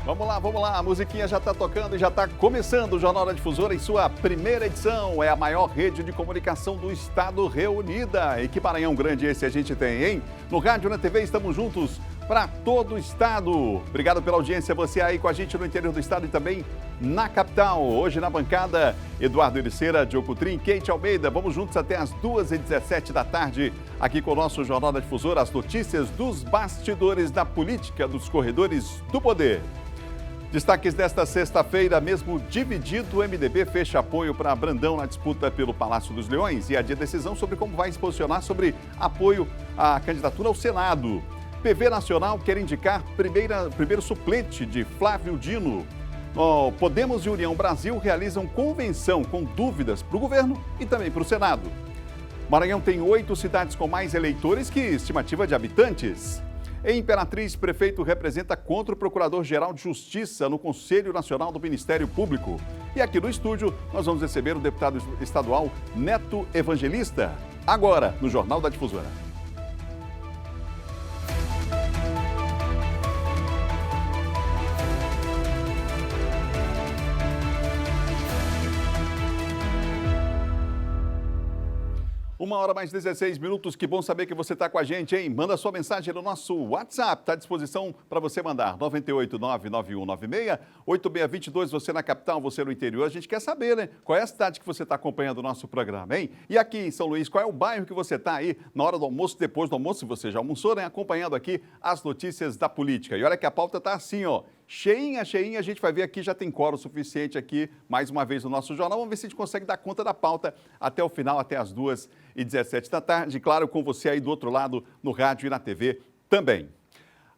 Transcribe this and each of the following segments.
Vamos lá. A musiquinha já está tocando e já está começando o Jornal da Difusora em sua primeira edição. É a maior rede de comunicação do estado reunida. E que Maranhão grande esse a gente tem, hein? No rádio, na TV, estamos juntos para todo o estado. Obrigado pela audiência, você aí com a gente no interior do estado e também na capital. Hoje na bancada, Eduardo Ericeira, Diogo Cutrim, Kate Almeida. Vamos juntos até as 2h17 da tarde, aqui com o nosso Jornal da Difusora, as notícias dos bastidores da política, dos corredores do poder. Destaques desta sexta-feira, mesmo dividido, o MDB fecha apoio para Brandão na disputa pelo Palácio dos Leões e adia decisão sobre como vai se posicionar sobre apoio à candidatura ao Senado. PV Nacional quer indicar primeiro suplente de Flávio Dino. Podemos e União Brasil realizam convenção com dúvidas para o governo e também para o Senado. Maranhão tem 8 cidades com mais eleitores que estimativa de habitantes. Em Imperatriz, prefeito representa contra o Procurador-Geral de Justiça no Conselho Nacional do Ministério Público. E aqui no estúdio, nós vamos receber o deputado estadual Neto Evangelista, agora no Jornal da Difusora. Uma hora mais 16 minutos, que bom saber que você está com a gente, hein? Manda sua mensagem no nosso WhatsApp, está à disposição para você mandar, 989-9196-8622, você na capital, você no interior. A gente quer saber, né? Qual é a cidade que você está acompanhando o nosso programa, hein? E aqui em São Luís, qual é o bairro que você está aí na hora do almoço, depois do almoço, se você já almoçou, né? Acompanhando aqui as notícias da política. E olha que a pauta está assim, ó. Cheinha, a gente vai ver aqui, já tem quórum suficiente aqui, mais uma vez no nosso jornal. Vamos ver se a gente consegue dar conta da pauta até o final, até as 2h17 da tarde. Claro, com você aí do outro lado, no rádio e na TV também.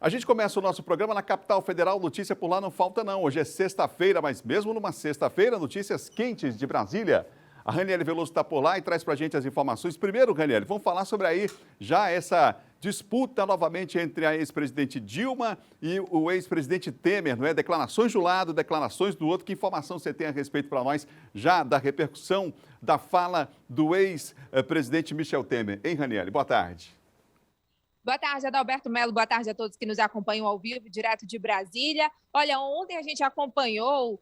A gente começa o nosso programa na capital federal, notícia por lá não falta não. Hoje é sexta-feira, mas mesmo numa sexta-feira, notícias quentes de Brasília. A Raniele Veloso está por lá e traz para a gente as informações. Primeiro, Raniele, vamos falar sobre aí já essa disputa novamente entre a ex-presidente Dilma e o ex-presidente Temer, não é? Declarações de um lado, declarações do outro. Que informação você tem a respeito para nós já da repercussão da fala do ex-presidente Michel Temer? Hein, Raniele? Boa tarde. Boa tarde, Adalberto Melo. Boa tarde a todos que nos acompanham ao vivo, direto de Brasília. Olha, ontem a gente acompanhou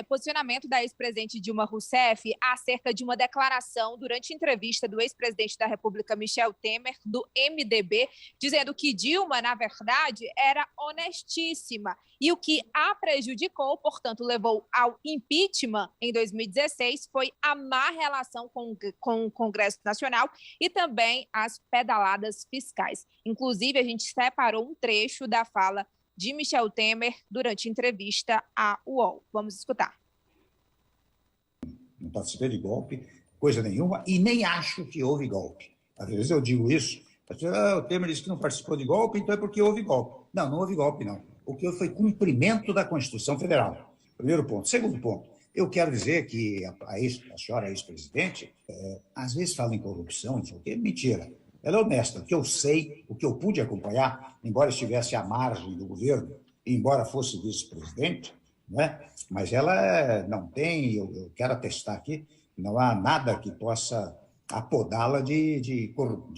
posicionamento da ex-presidente Dilma Rousseff acerca de uma declaração durante entrevista do ex-presidente da República, Michel Temer, do MDB, dizendo que Dilma, na verdade, era honestíssima e o que a prejudicou, portanto, levou ao impeachment em 2016, foi a má relação com o Congresso Nacional e também as pedaladas fiscais. Inclusive, a gente separou um trecho da fala de Michel Temer durante entrevista à UOL. Vamos escutar. Não participei de golpe, coisa nenhuma, e nem acho que houve golpe. Às vezes eu digo isso, o Temer disse que não participou de golpe, então é porque houve golpe. Não, não houve golpe, não. O que houve foi cumprimento da Constituição Federal. Primeiro ponto. Segundo ponto, eu quero dizer que a senhora ex-presidente, às vezes fala em corrupção, não sei o quê, mentira. Ela é honesta, o que eu sei, o que eu pude acompanhar, embora estivesse à margem do governo, embora fosse vice-presidente, né? Mas ela não tem, eu quero atestar aqui, não há nada que possa apodá-la de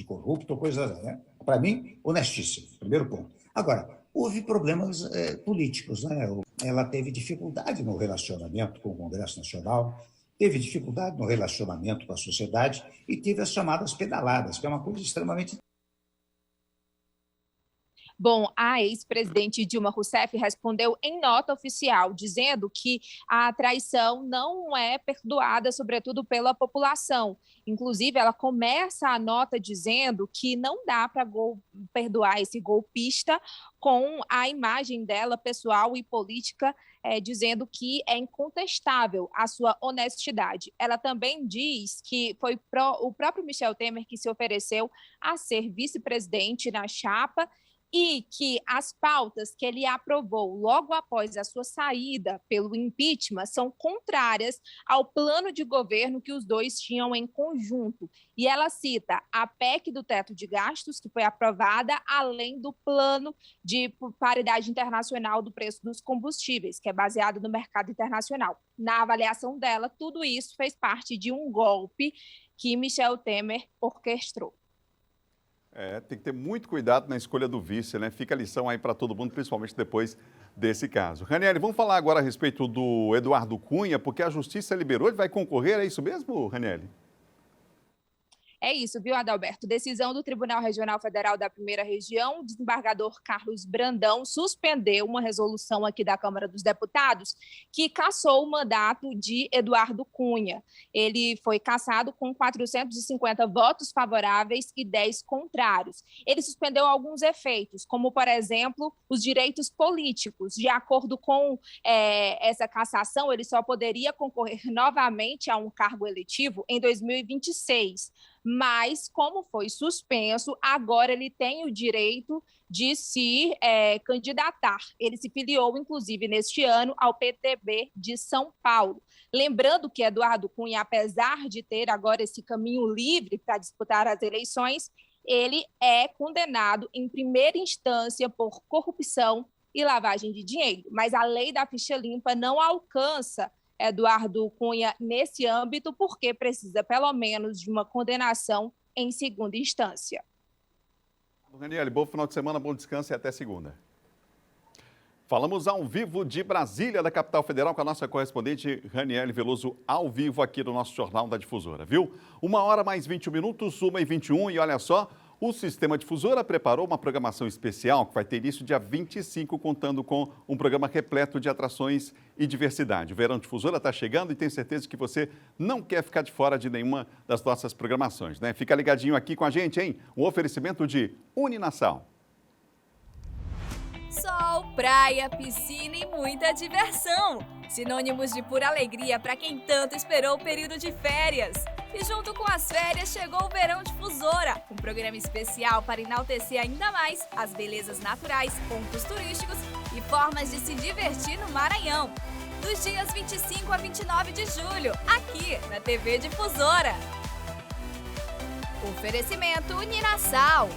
corrupto ou coisa assim, né? Para mim, honestíssimo, primeiro ponto. Agora, houve problemas políticos, né? Ela teve dificuldade no relacionamento com o Congresso Nacional, teve dificuldade no relacionamento com a sociedade e teve as chamadas pedaladas, que é uma coisa extremamente... Bom, a ex-presidente Dilma Rousseff respondeu em nota oficial, dizendo que a traição não é perdoada, sobretudo pela população. Inclusive, ela começa a nota dizendo que não dá para perdoar esse golpista com a imagem dela, pessoal e política, dizendo que é incontestável a sua honestidade. Ela também diz que foi o próprio Michel Temer que se ofereceu a ser vice-presidente na chapa e que as pautas que ele aprovou logo após a sua saída pelo impeachment são contrárias ao plano de governo que os dois tinham em conjunto. E ela cita a PEC do teto de gastos, que foi aprovada, além do plano de paridade internacional do preço dos combustíveis, que é baseado no mercado internacional. Na avaliação dela, tudo isso fez parte de um golpe que Michel Temer orquestrou. Tem que ter muito cuidado na escolha do vice, né? Fica a lição aí para todo mundo, principalmente depois desse caso. Ranieri, vamos falar agora a respeito do Eduardo Cunha, porque a Justiça liberou, ele vai concorrer, é isso mesmo, Ranieri? É isso, viu, Adalberto? Decisão do Tribunal Regional Federal da Primeira Região, o desembargador Carlos Brandão suspendeu uma resolução aqui da Câmara dos Deputados que cassou o mandato de Eduardo Cunha. Ele foi cassado com 450 votos favoráveis e 10 contrários. Ele suspendeu alguns efeitos, como, por exemplo, os direitos políticos. De acordo com essa cassação, ele só poderia concorrer novamente a um cargo eletivo em 2026. Mas, como foi suspenso, agora ele tem o direito de se candidatar. Ele se filiou, inclusive, neste ano, ao PTB de São Paulo. Lembrando que Eduardo Cunha, apesar de ter agora esse caminho livre para disputar as eleições, ele é condenado em primeira instância por corrupção e lavagem de dinheiro. Mas a lei da ficha limpa não alcança Eduardo Cunha nesse âmbito, porque precisa pelo menos de uma condenação em segunda instância. Ranieri, bom final de semana, bom descanso e até segunda. Falamos ao vivo de Brasília, da capital federal, com a nossa correspondente Ranieri Veloso, ao vivo aqui do nosso Jornal da Difusora, viu? 1h mais 21 minutos, 1h21, e olha só, o Sistema Difusora preparou uma programação especial que vai ter início dia 25, contando com um programa repleto de atrações e diversidade. O Verão Difusora está chegando e tenho certeza que você não quer ficar de fora de nenhuma das nossas programações, né? Fica ligadinho aqui com a gente, hein? Um oferecimento de Uninassal. Sol, praia, piscina e muita diversão. Sinônimos de pura alegria para quem tanto esperou o período de férias. E junto com as férias chegou o Verão Difusora, um programa especial para enaltecer ainda mais as belezas naturais, pontos turísticos e formas de se divertir no Maranhão. Dos dias 25 a 29 de julho, aqui na TV Difusora. Oferecimento Uninassal.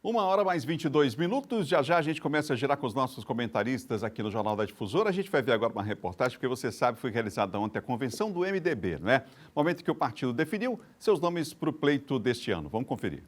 1h mais 22 minutos, já já a gente começa a girar com os nossos comentaristas aqui no Jornal da Difusora. A gente vai ver agora uma reportagem, porque você sabe, foi realizada ontem a convenção do MDB, né? Momento que o partido definiu seus nomes para o pleito deste ano. Vamos conferir.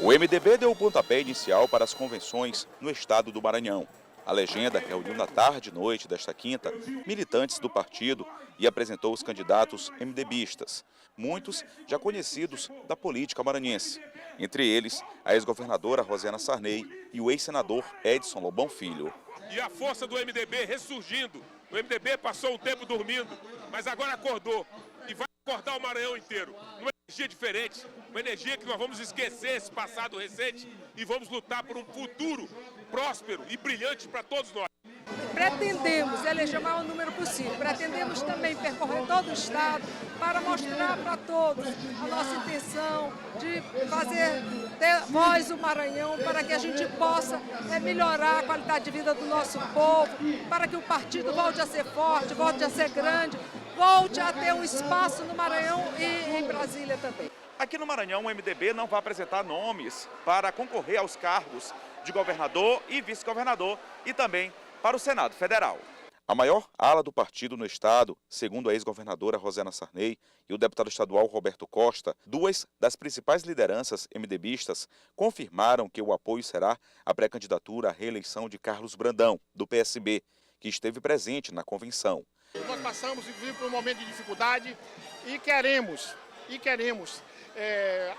O MDB deu o pontapé inicial para as convenções no estado do Maranhão. A legenda reuniu na tarde e noite desta quinta militantes do partido e apresentou os candidatos MDBistas, muitos já conhecidos da política maranhense. Entre eles, a ex-governadora Rosiana Sarney e o ex-senador Edson Lobão Filho. E a força do MDB ressurgindo. O MDB passou um tempo dormindo, mas agora acordou e vai acordar o Maranhão inteiro. Uma energia diferente, uma energia que nós vamos esquecer esse passado recente e vamos lutar por um futuro próspero e brilhante para todos nós. Pretendemos eleger o maior número possível, pretendemos também percorrer todo o estado para mostrar para todos a nossa intenção de ter voz do Maranhão, para que a gente possa melhorar a qualidade de vida do nosso povo, para que o partido volte a ser forte, volte a ser grande, volte a ter um espaço no Maranhão e em Brasília também. Aqui no Maranhão, o MDB não vai apresentar nomes para concorrer aos cargos de governador e vice-governador e também para o Senado Federal. A maior ala do partido no estado, segundo a ex-governadora Rosiana Sarney e o deputado estadual Roberto Costa, duas das principais lideranças MDBistas confirmaram que o apoio será a pré-candidatura à reeleição de Carlos Brandão, do PSB, que esteve presente na convenção. Nós passamos, inclusive, por um momento de dificuldade e queremos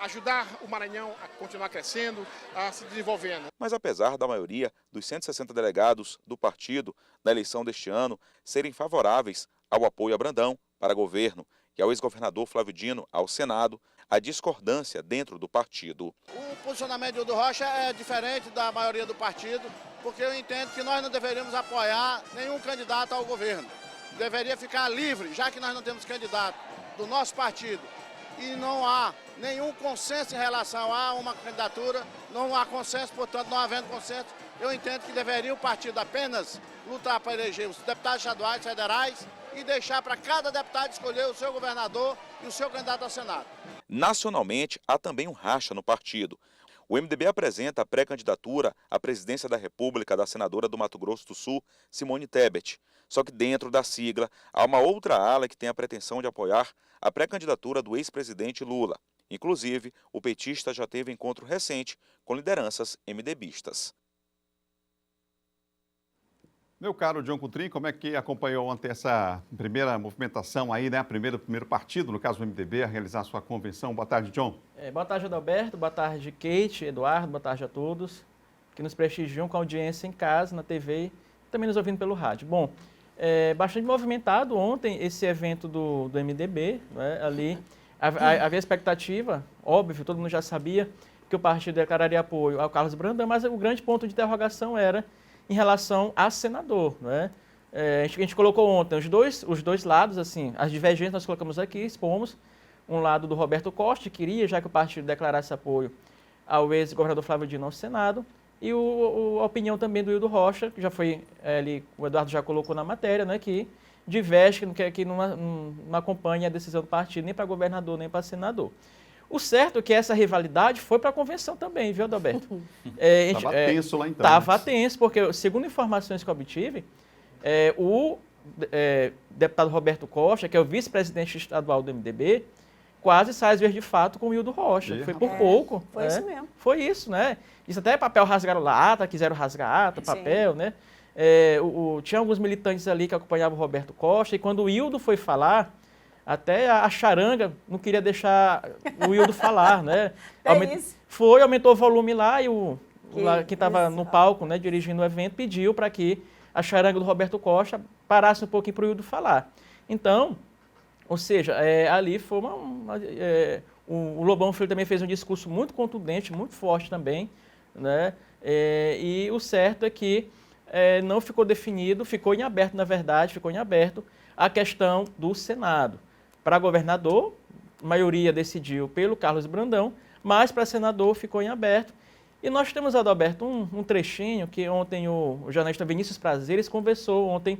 ajudar o Maranhão a continuar crescendo, a se desenvolvendo. Mas apesar da maioria dos 160 delegados do partido na eleição deste ano serem favoráveis ao apoio a Brandão para governo e ao ex-governador Flávio Dino ao Senado, há discordância dentro do partido. O posicionamento do Rocha é diferente da maioria do partido, porque eu entendo que nós não deveríamos apoiar nenhum candidato ao governo. Deveria ficar livre, já que nós não temos candidato do nosso partido e não há nenhum consenso em relação a uma candidatura, não há consenso, portanto, não havendo consenso, eu entendo que deveria o partido apenas lutar para eleger os deputados estaduais, federais e deixar para cada deputado escolher o seu governador e o seu candidato ao Senado. Nacionalmente, há também um racha no partido. O MDB apresenta a pré-candidatura à presidência da República da senadora do Mato Grosso do Sul, Simone Tebet. Só que dentro da sigla, há uma outra ala que tem a pretensão de apoiar a pré-candidatura do ex-presidente Lula. Inclusive, o petista já teve encontro recente com lideranças MDBistas. Meu caro John Coutrin, como é que acompanhou ontem essa primeira movimentação aí, né? Primeiro partido, no caso do MDB, a realizar a sua convenção. Boa tarde, John. Boa tarde, Adalberto. Boa tarde, Kate, Eduardo. Boa tarde a todos que nos prestigiam com a audiência em casa, na TV e também nos ouvindo pelo rádio. Bom, bastante movimentado ontem esse evento do MDB, né? Ali havia expectativa, óbvio, todo mundo já sabia que o partido declararia apoio ao Carlos Brandão, mas o grande ponto de interrogação era em relação a senador, né? A gente colocou ontem os dois lados, assim, as divergências nós colocamos aqui, expomos um lado do Roberto Costa, que queria, já que o partido declarasse apoio ao ex-governador Flávio Dino ao Senado, e a opinião também do Hildo Rocha, que já foi, ali, o Eduardo já colocou na matéria, né, que diverge, que não acompanha a decisão do partido, nem para governador, nem para senador. O certo é que essa rivalidade foi para a convenção também, viu, Adalberto? Estava tenso lá então. Estava tenso, porque, segundo informações que eu obtive, o deputado Roberto Costa, que é o vice-presidente estadual do MDB, quase sai às vezes de fato com o Hildo Rocha. Foi por pouco. Foi isso mesmo. Foi isso, né? Isso até papel rasgaram lata, quiseram rasgar ata, papel, né? Tinha alguns militantes ali que acompanhavam o Roberto Costa, e quando o Hildo foi falar, até a charanga não queria deixar o Hildo falar, né? Aumentou o volume lá, e quem estava no palco, né, dirigindo o evento, pediu para que a charanga do Roberto Costa parasse um pouquinho para o Hildo falar. Então, ou seja, ali foi o Lobão Filho também fez um discurso muito contundente, muito forte também, né? E o certo é que não ficou definido, ficou em aberto, na verdade, a questão do Senado. Para governador, a maioria decidiu pelo Carlos Brandão, mas para senador ficou em aberto. E nós temos, Adalberto, um trechinho que ontem o jornalista Vinícius Prazeres conversou ontem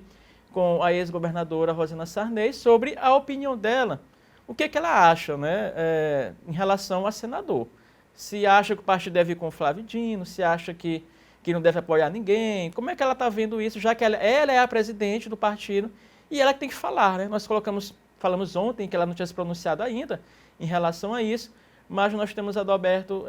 com a ex-governadora Rosana Sarney sobre a opinião dela. O que ela acha, né, em relação a senador. Se acha que o partido deve ir com o Flávio Dino, se acha que não deve apoiar ninguém. Como é que ela está vendo isso, já que ela é a presidente do partido e ela que tem que falar, né? Nós falamos ontem que ela não tinha se pronunciado ainda em relação a isso, mas nós temos, Adalberto,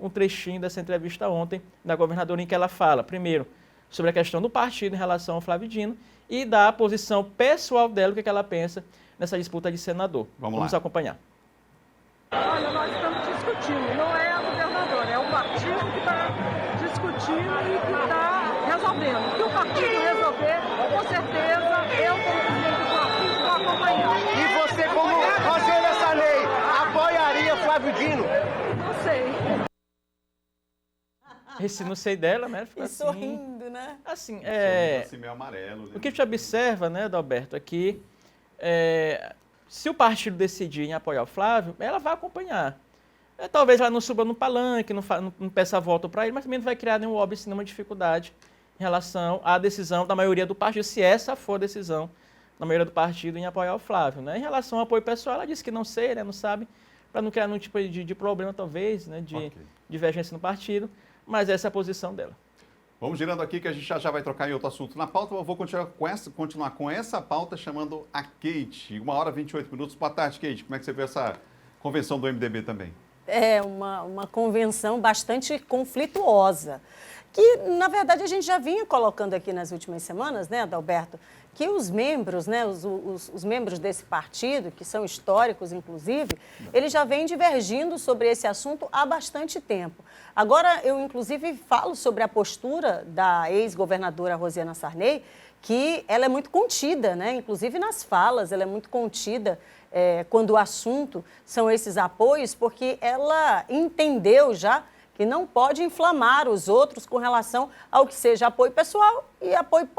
um trechinho dessa entrevista ontem da governadora em que ela fala, primeiro, sobre a questão do partido em relação ao Flávio Dino e da posição pessoal dela, o que ela pensa nessa disputa de senador. Vamos acompanhar. Olha, nós estamos discutindo, não é a governadora, é o partido que está discutindo e que está resolvendo. O que o partido resolver, com certeza, eu como presidente do partido vou acompanhar. E você, como Rosana Sarney, apoiaria Flávio Dino? Não sei. Esse não sei dela, né? E assim, sorrindo, né? Assim, assim meio amarelo. Né? O que a gente observa, né, Adalberto, é que se o partido decidir em apoiar o Flávio, ela vai acompanhar. Talvez ela não suba no palanque, não peça voto para ele, mas também não vai criar nenhum óbvio, nenhuma dificuldade em relação à decisão da maioria do partido, se essa for a decisão da maioria do partido em apoiar o Flávio. Né? Em relação ao apoio pessoal, ela disse que não sei, né, não sabe, para não criar nenhum tipo de problema, talvez, né, de divergência no partido, mas essa é a posição dela. Vamos girando aqui que a gente já vai trocar em outro assunto na pauta. Eu vou continuar com essa pauta chamando a Kate. 1h e 28 minutos. Boa tarde, Kate. Como é que você vê essa convenção do MDB também? É uma convenção bastante conflituosa, que, na verdade, a gente já vinha colocando aqui nas últimas semanas, né, Adalberto, que os membros, né, os membros desse partido, que são históricos, inclusive, eles já vêm divergindo sobre esse assunto há bastante tempo. Agora, eu, inclusive, falo sobre a postura da ex-governadora Rosana Sarney, que ela é muito contida, né, inclusive nas falas, ela é muito contida quando o assunto são esses apoios, porque ela entendeu já que não pode inflamar os outros com relação ao que seja apoio pessoal e apoio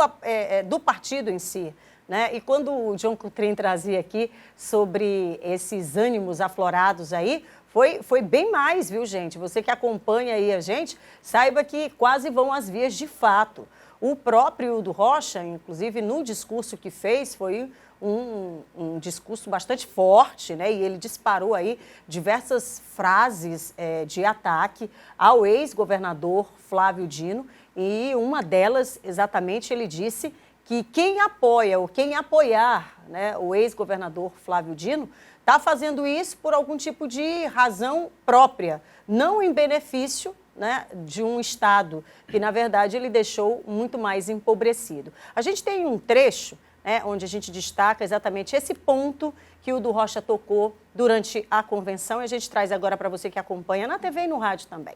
do partido em si. Né? E quando o John Coutrin trazia aqui sobre esses ânimos aflorados aí, foi bem mais, viu, gente? Você que acompanha aí a gente, saiba que quase vão às vias de fato. O próprio Hildo Rocha, inclusive, no discurso que fez, foi um discurso bastante forte, né? E ele disparou aí diversas frases de ataque ao ex-governador Flávio Dino, e uma delas, exatamente, ele disse que quem apoia ou quem apoiar, né, o ex-governador Flávio Dino está fazendo isso por algum tipo de razão própria, não em benefício, né, de um Estado que, na verdade, ele deixou muito mais empobrecido. A gente tem um trecho, né, onde a gente destaca exatamente esse ponto que o Hildo Rocha tocou durante a convenção, e a gente traz agora para você que acompanha na TV e no rádio também.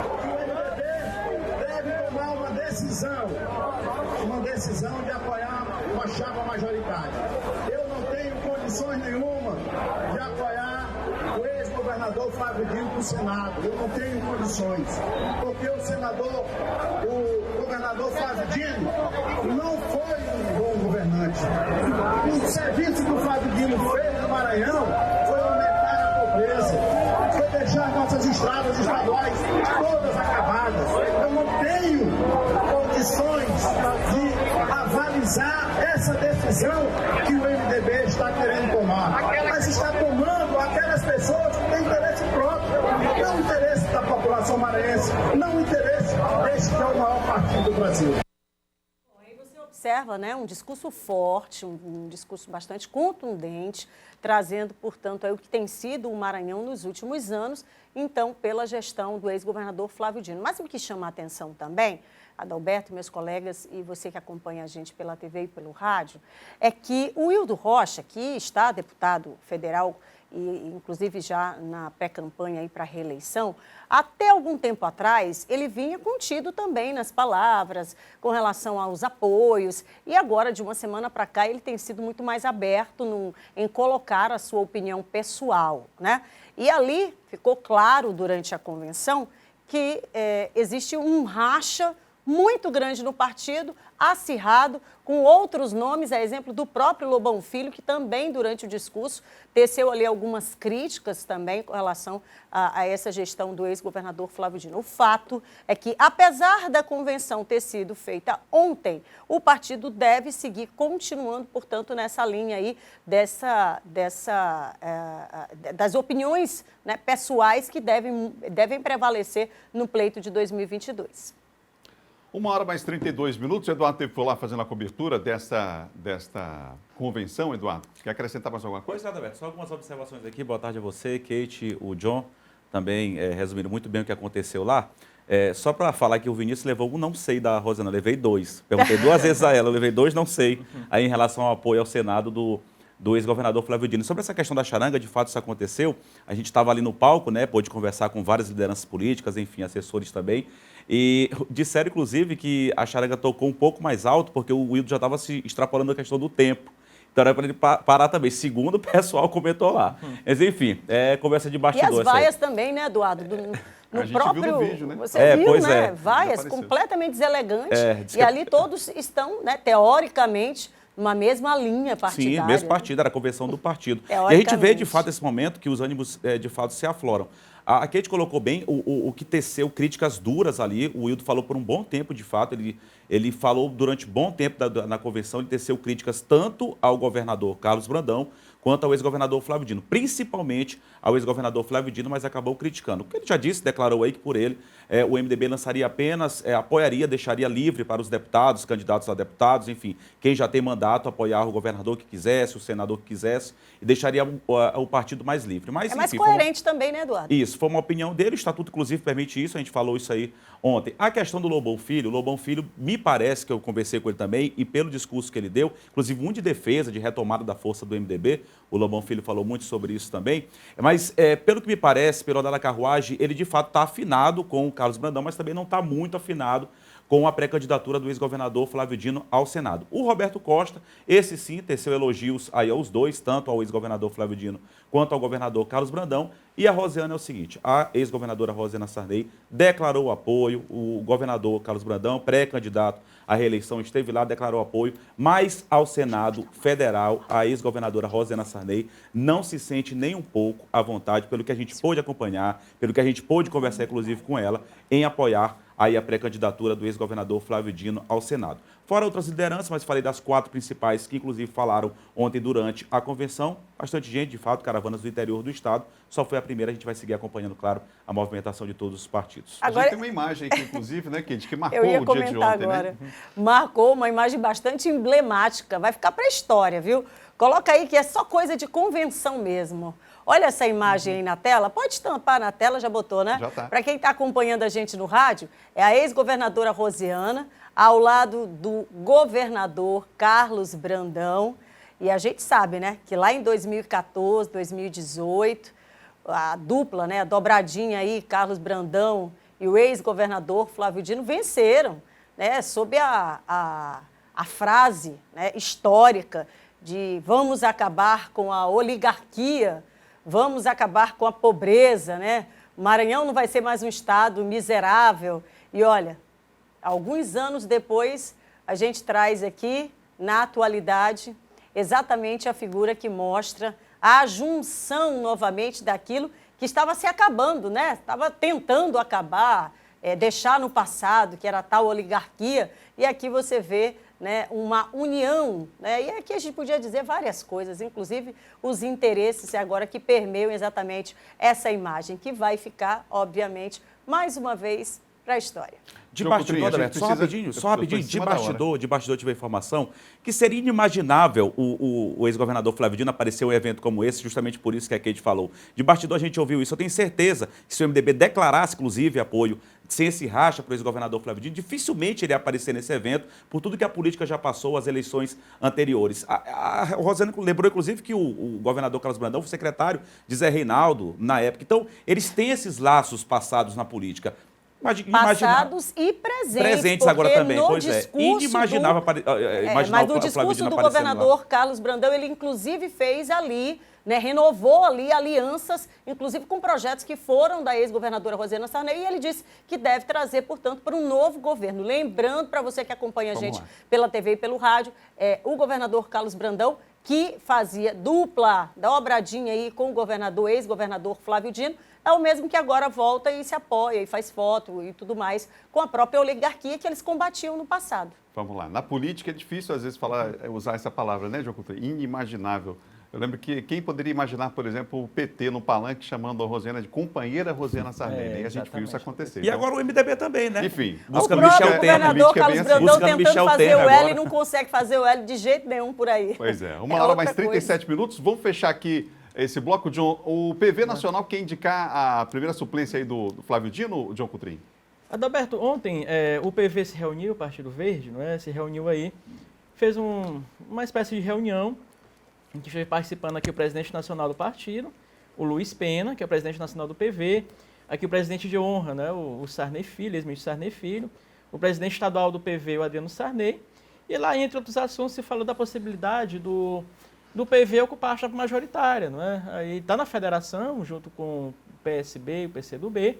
O MDB deve tomar uma decisão de apoiar uma chapa majoritária. Eu não tenho condições nenhuma de apoiar o ex-governador Flávio Dino para o Senado. Eu não tenho condições, porque o governador Flávio Dino não foi um bom governante. O serviço que o Flávio Dino fez no Maranhão foi aumentar a pobreza, foi deixar nossas estradas estaduais todas acabadas. Eu não tenho condições de avalizar essa decisão que o MDB está querendo tomar. Mas está tomando aquelas pessoas que têm interesse próprio, não interesse da população maranhense, não interesse desse que é o maior partido do Brasil. Observa, né, um discurso forte, um discurso bastante contundente, trazendo, portanto, aí o que tem sido o Maranhão nos últimos anos, então, pela gestão do ex-governador Flávio Dino. Mas o que chama a atenção também, Adalberto, meus colegas e você que acompanha a gente pela TV e pelo rádio, é que o Hildo Rocha, que está deputado federal e inclusive já na pré-campanha para a reeleição, até algum tempo atrás ele vinha contido também nas palavras com relação aos apoios, e agora de uma semana para cá ele tem sido muito mais aberto em colocar a sua opinião pessoal, né? E ali ficou claro durante a convenção que existe um racha muito grande no partido, acirrado, com outros nomes, a exemplo do próprio Lobão Filho, que também, durante o discurso, teceu ali algumas críticas também com relação a essa gestão do ex-governador Flávio Dino. O fato é que, apesar da convenção ter sido feita ontem, o partido deve seguir continuando, portanto, nessa linha aí das opiniões, né, pessoais que devem prevalecer no pleito de 2022. 1h mais 32 minutos. O Eduardo teve por lá fazendo a cobertura desta convenção, Eduardo. Quer acrescentar mais alguma coisa? Pois nada, Beto. Só algumas observações aqui. Boa tarde a você, Kate, o John, também resumindo muito bem o que aconteceu lá. Só para falar que o Vinícius levou um não sei da Rosana, levei 2. Perguntei 2 vezes a ela, eu levei 2 não sei, aí em relação ao apoio ao Senado do ex-governador Flávio Dino. Sobre essa questão da charanga, de fato isso aconteceu. A gente estava ali no palco, né, pôde conversar com várias lideranças políticas, enfim, assessores também. E disseram, inclusive, que a charanga tocou um pouco mais alto, porque o Hildo já estava se extrapolando a questão do tempo. Então era para ele parar também, segundo o pessoal comentou lá. Mas enfim, conversa de bastidores. E as vaias também, né, Eduardo? No próprio viu no vídeo, né? Você viu, né? Vaias completamente deselegantes. E ali todos estão, né, teoricamente, numa mesma linha partidária. Sim, mesmo partido, era a convenção do partido. E a gente vê, de fato, esse momento que os ânimos, de fato, se afloram. A Kate colocou bem o que teceu críticas duras ali. O Hildo falou por um bom tempo, de fato. Ele falou durante bom tempo na convenção, ele teceu críticas tanto ao governador Carlos Brandão quanto ao ex-governador Flávio Dino. Principalmente ao ex-governador Flávio Dino, mas acabou criticando. O que ele já disse, declarou aí que por ele o MDB lançaria apenas, apoiaria, deixaria livre para os deputados, candidatos a deputados, enfim, quem já tem mandato, apoiar o governador que quisesse, o senador que quisesse, e deixaria o partido mais livre. Mas, mais enfim, coerente também, né, Eduardo? Isso, foi uma opinião dele, o estatuto inclusive permite isso, a gente falou isso aí ontem. A questão do Lobão Filho, me parece que eu conversei com ele também, e pelo discurso que ele deu, inclusive um de defesa, de retomada da força do MDB, o Lobão Filho falou muito sobre isso também, mas pelo que me parece, pelo andar da carruagem, ele de fato está afinado com o Carlos Brandão, mas também não está muito afinado com a pré-candidatura do ex-governador Flávio Dino ao Senado. O Roberto Costa, esse sim, teceu elogios aí aos dois, tanto ao ex-governador Flávio Dino quanto ao governador Carlos Brandão, E a Rosiana é o seguinte, a ex-governadora Rosiana Sarney declarou apoio, o governador Carlos Brandão, pré-candidato à reeleição, esteve lá, declarou apoio, mas ao Senado Federal, a ex-governadora Rosiana Sarney não se sente nem um pouco à vontade, pelo que a gente pôde acompanhar, pelo que a gente pôde conversar, inclusive, com ela, em apoiar aí a pré-candidatura do ex-governador Flávio Dino ao Senado. Fora outras lideranças, mas falei das 4 principais que, inclusive, falaram ontem durante a convenção. Bastante gente, de fato, caravanas do interior do Estado. Só foi a primeira, a gente vai seguir acompanhando, claro, a movimentação de todos os partidos. Agora, a gente tem uma imagem aqui, inclusive, né, Kate, que marcou o dia de ontem, agora. né? Marcou uma imagem bastante emblemática. Vai ficar para a história, viu? Coloca aí que é só coisa de convenção mesmo. Olha essa imagem aí na tela. Pode estampar na tela, já botou, né? Já tá. Para quem está acompanhando a gente no rádio, é a ex-governadora Rosiana, ao lado do governador Carlos Brandão. E a gente sabe, né, que lá em 2014, 2018, a dupla, né, a dobradinha aí, Carlos Brandão e o ex-governador Flávio Dino venceram, né, sob a frase, né, histórica de vamos acabar com a oligarquia, vamos acabar com a pobreza, né? O Maranhão não vai ser mais um estado miserável. E olha, alguns anos depois, a gente traz aqui, na atualidade, exatamente a figura que mostra a junção novamente daquilo que estava se acabando, né? Estava tentando acabar, deixar no passado, que era a tal oligarquia. E aqui você vê, né, uma união, né? E aqui a gente podia dizer várias coisas, inclusive os interesses agora que permeiam exatamente essa imagem, que vai ficar, obviamente, mais uma vez, para a história. De bastidor, Alberto, só rapidinho, de bastidor tive a informação que seria inimaginável o ex-governador Flávio Dino aparecer em um evento como esse, justamente por isso que a Kate falou. De bastidor a gente ouviu isso, eu tenho certeza que se o MDB declarasse, inclusive, apoio sem esse racha para o ex-governador Flávio Dino, dificilmente ele ia aparecer nesse evento, por tudo que a política já passou, as eleições anteriores. A Rosiana lembrou, inclusive, que o governador Carlos Brandão foi secretário de Zé Reinaldo na época. Então, eles têm esses laços passados na política. Passados e presentes. Presentes agora também, pois é. Inimaginável mas no discurso do governador Carlos Brandão, ele inclusive fez ali, né, renovou ali alianças, inclusive com projetos que foram da ex-governadora Rosiana Sarney, e ele disse que deve trazer, portanto, para um novo governo. Lembrando, para você que acompanha a gente pela TV e pelo rádio, o governador Carlos Brandão, que fazia dupla, dobradinha aí com o governador, ex-governador Flávio Dino, é o mesmo que agora volta e se apoia e faz foto e tudo mais com a própria oligarquia que eles combatiam no passado. Vamos lá. Na política é difícil, às vezes, usar essa palavra, né, João Coutinho? Inimaginável. Eu lembro que quem poderia imaginar, por exemplo, o PT no palanque chamando a Rosiana de companheira Rosiana Sarney. E a gente viu isso acontecer. E então, agora o MDB também, né? Enfim, buscando Michel Temer. O governador Carlos Brandão tentando fazer o L e não consegue fazer o L de jeito nenhum por aí. Pois é. 1h mais 37 minutos. Vamos fechar aqui esse bloco, John. O PV Nacional quer indicar a primeira suplência aí do Flávio Dino, John Coutinho? Adalberto, ontem o PV se reuniu, o Partido Verde, não é? Se reuniu aí, fez uma espécie de reunião em que foi participando aqui o presidente nacional do partido, o Luiz Pena, que é o presidente nacional do PV, aqui o presidente de honra, né, o Sarney Filho, ex-ministro Sarney Filho, o presidente estadual do PV, o Adriano Sarney, e lá, entre outros assuntos, se falou da possibilidade do PV ocupar a chapa majoritária, não é? Aí está na federação, junto com o PSB e o PCdoB,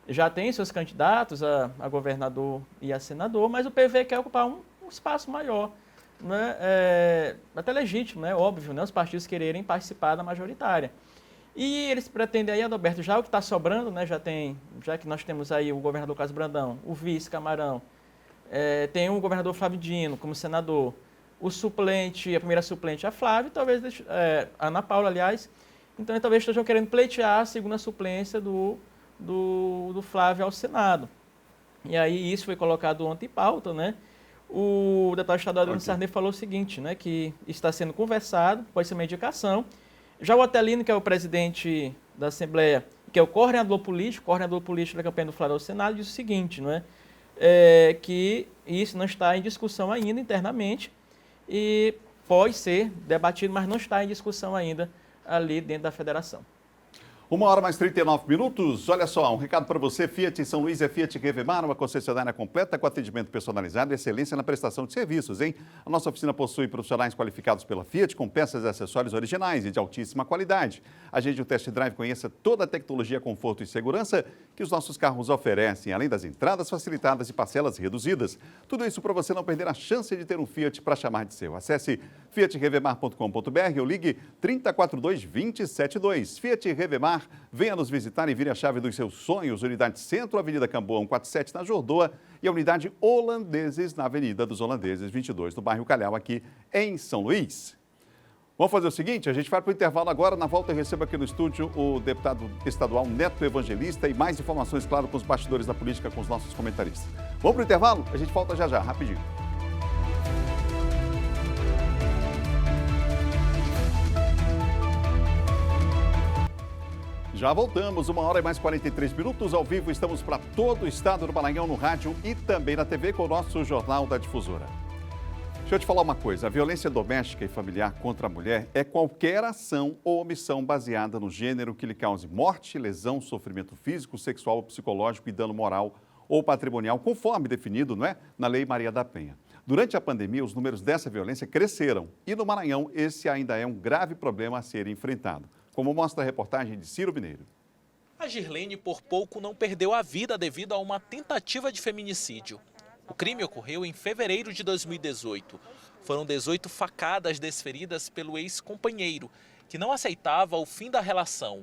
já tem seus candidatos a governador e a senador, mas o PV quer ocupar um espaço maior. Né, até legítimo, né, óbvio, né, os partidos quererem participar da majoritária. E eles pretendem aí, Adalberto, já o que está sobrando, né, já que nós temos aí o governador Carlos Brandão, o vice Camarão, tem o governador Flávio Dino como senador, o suplente, a primeira suplente é a Flávio, talvez a Ana Paula, aliás, então talvez estejam querendo pleitear a segunda suplência do Flávio ao Senado. E aí isso foi colocado ontem em pauta, né? O deputado estadual Adriano Sarney falou o seguinte, né, que está sendo conversado, pode ser uma indicação. Já o Otelino, que é o presidente da Assembleia, que é o coordenador político da campanha do Flávio ao Senado, diz o seguinte, não é? Que isso não está em discussão ainda internamente e pode ser debatido, mas não está em discussão ainda ali dentro da federação. 1h mais 39 minutos. Olha só, um recado para você. Fiat São Luís é Fiat Revemar, uma concessionária completa com atendimento personalizado e excelência na prestação de serviços, hein? A nossa oficina possui profissionais qualificados pela Fiat com peças e acessórios originais e de altíssima qualidade. Agende um test drive, conheça toda a tecnologia, conforto e segurança que os nossos carros oferecem, além das entradas facilitadas e parcelas reduzidas. Tudo isso para você não perder a chance de ter um Fiat para chamar de seu. Acesse fiatrevemar.com.br ou ligue 3042-2072. Fiat Revemar, venha nos visitar e vire a chave dos seus sonhos. Unidade Centro, Avenida Camboa 147, na Jordoa, e a unidade Holandeses, na Avenida dos Holandeses 22, no bairro Calhau, aqui em São Luís. Vamos fazer o seguinte, a gente vai para o intervalo agora. Na volta eu recebo aqui no estúdio o deputado estadual Neto Evangelista e mais informações, claro, com os bastidores da política, com os nossos comentaristas. Vamos para o intervalo? A gente volta já, rapidinho. Já voltamos, 1h mais 43 minutos ao vivo. Estamos para todo o estado do Maranhão no rádio e também na TV com o nosso Jornal da Difusora. Deixa eu te falar uma coisa, a violência doméstica e familiar contra a mulher é qualquer ação ou omissão baseada no gênero que lhe cause morte, lesão, sofrimento físico, sexual, psicológico e dano moral ou patrimonial, conforme definido, não é, na Lei Maria da Penha. Durante a pandemia, os números dessa violência cresceram e no Maranhão esse ainda é um grave problema a ser enfrentado, como mostra a reportagem de Ciro Mineiro. A Girlene por pouco não perdeu a vida devido a uma tentativa de feminicídio. O crime ocorreu em fevereiro de 2018. Foram 18 facadas desferidas pelo ex-companheiro, que não aceitava o fim da relação.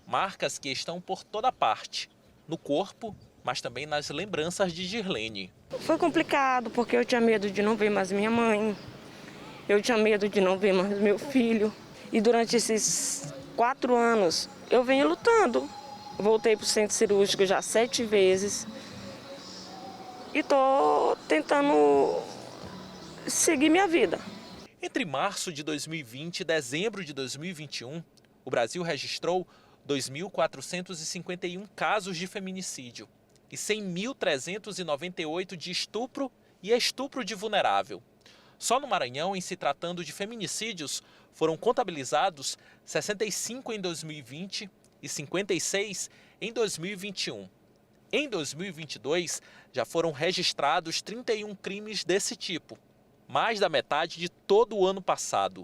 Marcas que estão por toda parte, no corpo, mas também nas lembranças de Girlene. Foi complicado porque eu tinha medo de não ver mais minha mãe, eu tinha medo de não ver mais meu filho. E durante esses 4 anos eu venho lutando. Voltei para o centro cirúrgico já 7 vezes. E estou tentando seguir minha vida. Entre março de 2020 e dezembro de 2021, o Brasil registrou 2.451 casos de feminicídio e 100.398 de estupro e estupro de vulnerável. Só no Maranhão, em se tratando de feminicídios, foram contabilizados 65 em 2020 e 56 em 2021. Em 2022, já foram registrados 31 crimes desse tipo, mais da metade de todo o ano passado.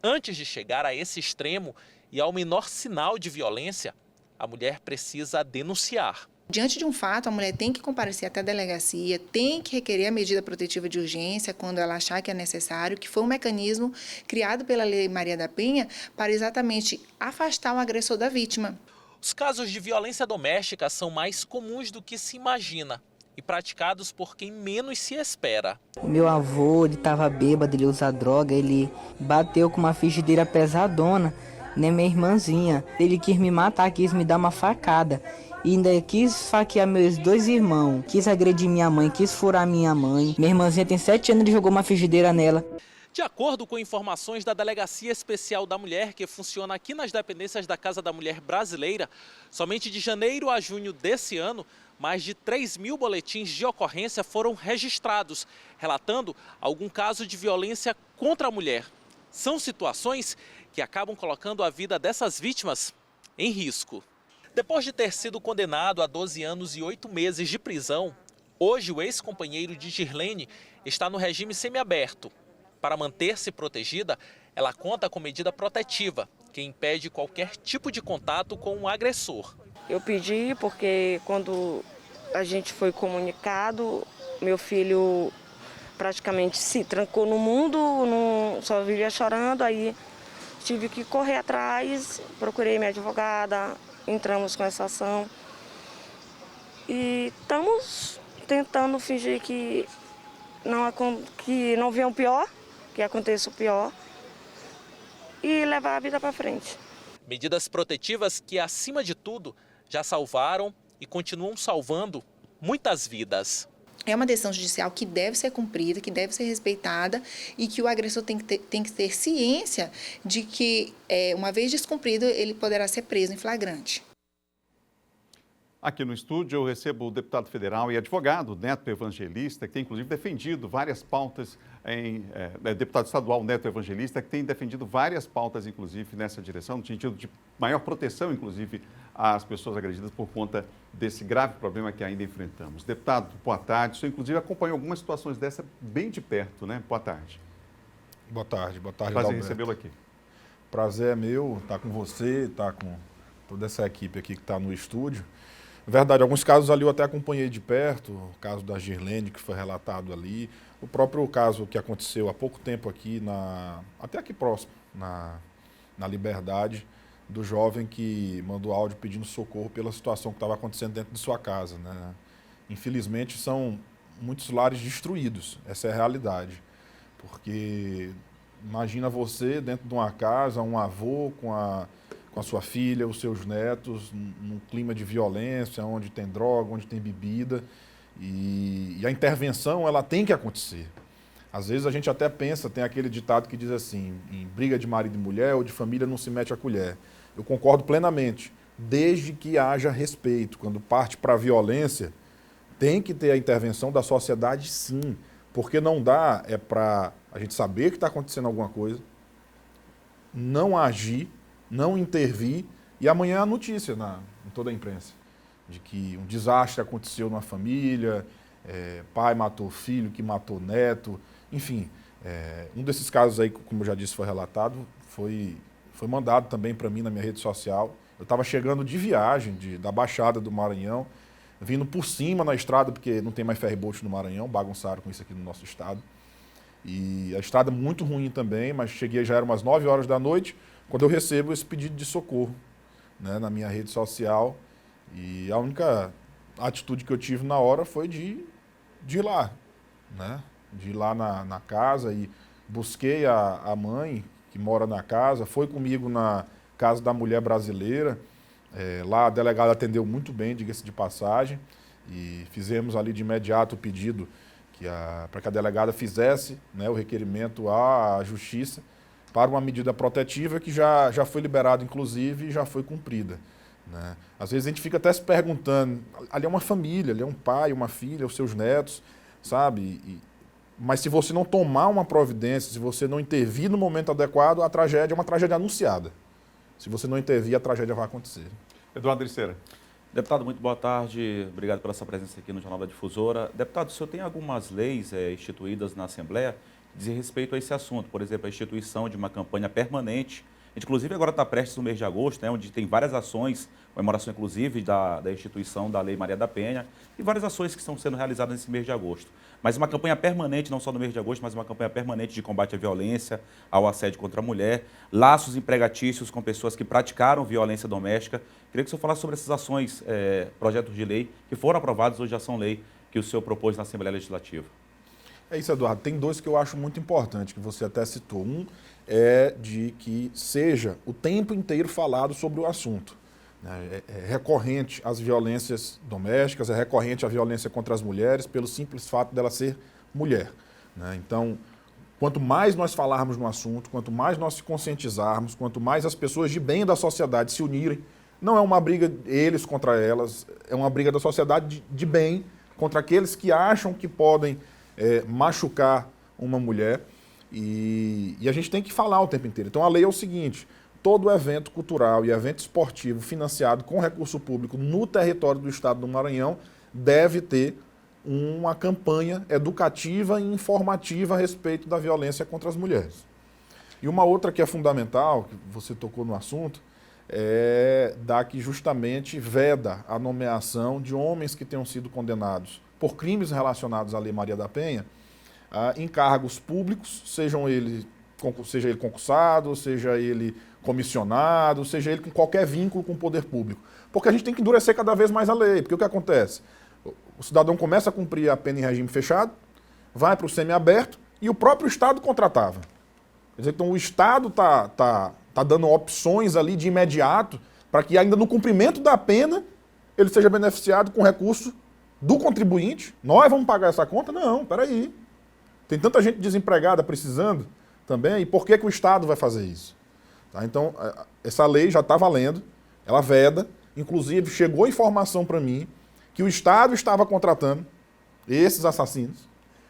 Antes de chegar a esse extremo e ao menor sinal de violência, a mulher precisa denunciar. Diante de um fato, a mulher tem que comparecer até a delegacia, tem que requerer a medida protetiva de urgência quando ela achar que é necessário, que foi um mecanismo criado pela Lei Maria da Penha para exatamente afastar o agressor da vítima. Os casos de violência doméstica são mais comuns do que se imagina e praticados por quem menos se espera. Meu avô, ele estava bêbado, ele usa droga, ele bateu com uma frigideira pesadona, né, minha irmãzinha. Ele quis me matar, quis me dar uma facada. E ainda quis faquear meus 2 irmãos, quis agredir minha mãe, quis furar minha mãe. Minha irmãzinha tem 7 anos, ele jogou uma frigideira nela. De acordo com informações da Delegacia Especial da Mulher, que funciona aqui nas dependências da Casa da Mulher Brasileira, somente de janeiro a junho desse ano, mais de 3.000 boletins de ocorrência foram registrados, relatando algum caso de violência contra a mulher. São situações que acabam colocando a vida dessas vítimas em risco. Depois de ter sido condenado a 12 anos e 8 meses de prisão, hoje o ex-companheiro de Girlene está no regime semiaberto. Para manter-se protegida, ela conta com medida protetiva, que impede qualquer tipo de contato com o agressor. Eu pedi porque quando a gente foi comunicado, meu filho praticamente se trancou no mundo, só vivia chorando, aí tive que correr atrás, procurei minha advogada, entramos com essa ação e estamos tentando fingir que não venha o pior, que aconteça o pior e levar a vida para frente. Medidas protetivas que, acima de tudo, já salvaram e continuam salvando muitas vidas. É uma decisão judicial que deve ser cumprida, que deve ser respeitada e que o agressor tem que ter ciência de que, uma vez descumprido, ele poderá ser preso em flagrante. Aqui no estúdio eu recebo o deputado federal e advogado Neto Evangelista, que tem inclusive defendido várias pautas, deputado estadual Neto Evangelista, que tem defendido várias pautas, inclusive, nessa direção, no sentido de maior proteção, inclusive, às pessoas agredidas por conta desse grave problema que ainda enfrentamos. Deputado, boa tarde. O senhor, inclusive, acompanhou algumas situações dessa bem de perto, né? Boa tarde. Boa tarde, Prazer em recebê-lo aqui. Prazer é meu estar com você, estar com toda essa equipe aqui que está no estúdio. Na verdade, alguns casos ali eu até acompanhei de perto, o caso da Girlene, que foi relatado ali, o próprio caso que aconteceu há pouco tempo aqui, até aqui próximo, na Liberdade, do jovem que mandou áudio pedindo socorro pela situação que estava acontecendo dentro de sua casa, né? Infelizmente, são muitos lares destruídos, essa é a realidade, porque imagina você dentro de uma casa, um avô com a sua filha, os seus netos, num clima de violência, onde tem droga, onde tem bebida, e a intervenção ela tem que acontecer. Às vezes a gente até pensa, tem aquele ditado que diz assim, em briga de marido e mulher ou de família não se mete a colher. Eu concordo plenamente, desde que haja respeito. Quando parte para a violência, tem que ter a intervenção da sociedade sim, porque não dá para a gente saber que está acontecendo alguma coisa, não agir, não intervir, e amanhã a notícia em toda a imprensa, de que um desastre aconteceu numa família, pai matou filho, que matou neto, enfim. Um desses casos aí, como eu já disse, foi relatado, foi mandado também para mim na minha rede social. Eu estava chegando de viagem da Baixada do Maranhão, vindo por cima na estrada, porque não tem mais ferry-boat no Maranhão, bagunçaram com isso aqui no nosso estado. E a estrada muito ruim também, mas cheguei, já eram umas 9 horas da noite, quando eu recebo esse pedido de socorro, né, na minha rede social. E a única atitude que eu tive na hora foi de ir lá, né? De ir lá na casa e busquei a mãe que mora na casa, foi comigo na casa da mulher brasileira. Lá a delegada atendeu muito bem, diga-se de passagem, e fizemos ali de imediato o pedido para que a delegada fizesse, né, o requerimento à justiça para uma medida protetiva que já foi liberada, inclusive, e já foi cumprida, né? Às vezes a gente fica até se perguntando, ali é uma família, ali é um pai, uma filha, os seus netos, sabe? Mas se você não tomar uma providência, se você não intervir no momento adequado, a tragédia é uma tragédia anunciada. Se você não intervir, a tragédia vai acontecer. Eduardo Ericeira. Deputado, muito boa tarde. Obrigado pela sua presença aqui no Jornal da Difusora. Deputado, o senhor tem algumas leis instituídas na Assembleia que dizem respeito a esse assunto. Por exemplo, a instituição de uma campanha permanente. Inclusive, agora está prestes no mês de agosto, né, onde tem várias ações, comemoração inclusive da instituição da Lei Maria da Penha, e várias ações que estão sendo realizadas nesse mês de agosto. Mas uma campanha permanente, não só no mês de agosto, mas uma campanha permanente de combate à violência, ao assédio contra a mulher, laços empregatícios com pessoas que praticaram violência doméstica. Queria que o senhor falasse sobre essas ações, projetos de lei, que foram aprovados, hoje já são lei, que o senhor propôs na Assembleia Legislativa. É isso, Eduardo. Tem dois que eu acho muito importantes, que você até citou. Um é de que seja o tempo inteiro falado sobre o assunto. É recorrente as violências domésticas, é recorrente a violência contra as mulheres, pelo simples fato dela ser mulher, né? Então, quanto mais nós falarmos no assunto, quanto mais nós se conscientizarmos, quanto mais as pessoas de bem da sociedade se unirem, não é uma briga eles contra elas, é uma briga da sociedade de bem contra aqueles que acham que podem machucar uma mulher, e a gente tem que falar o tempo inteiro. Então a lei é o seguinte: todo evento cultural e evento esportivo financiado com recurso público no território do estado do Maranhão deve ter uma campanha educativa e informativa a respeito da violência contra as mulheres. E uma outra que é fundamental, que você tocou no assunto, é da que justamente veda a nomeação de homens que tenham sido condenados por crimes relacionados à Lei Maria da Penha em cargos públicos, seja ele concursado, seja ele comissionado, seja ele com qualquer vínculo com o poder público. Porque a gente tem que endurecer cada vez mais a lei. Porque o que acontece? O cidadão começa a cumprir a pena em regime fechado, vai para o semiaberto e o próprio Estado contratava. Quer dizer, então o Estado tá dando opções ali de imediato para que ainda no cumprimento da pena ele seja beneficiado com recurso do contribuinte. Nós vamos pagar essa conta? Não, peraí. Tem tanta gente desempregada precisando também, e por que o Estado vai fazer isso? Tá? Então, essa lei já está valendo, ela veda, Inclusive, chegou informação para mim que o Estado estava contratando esses assassinos.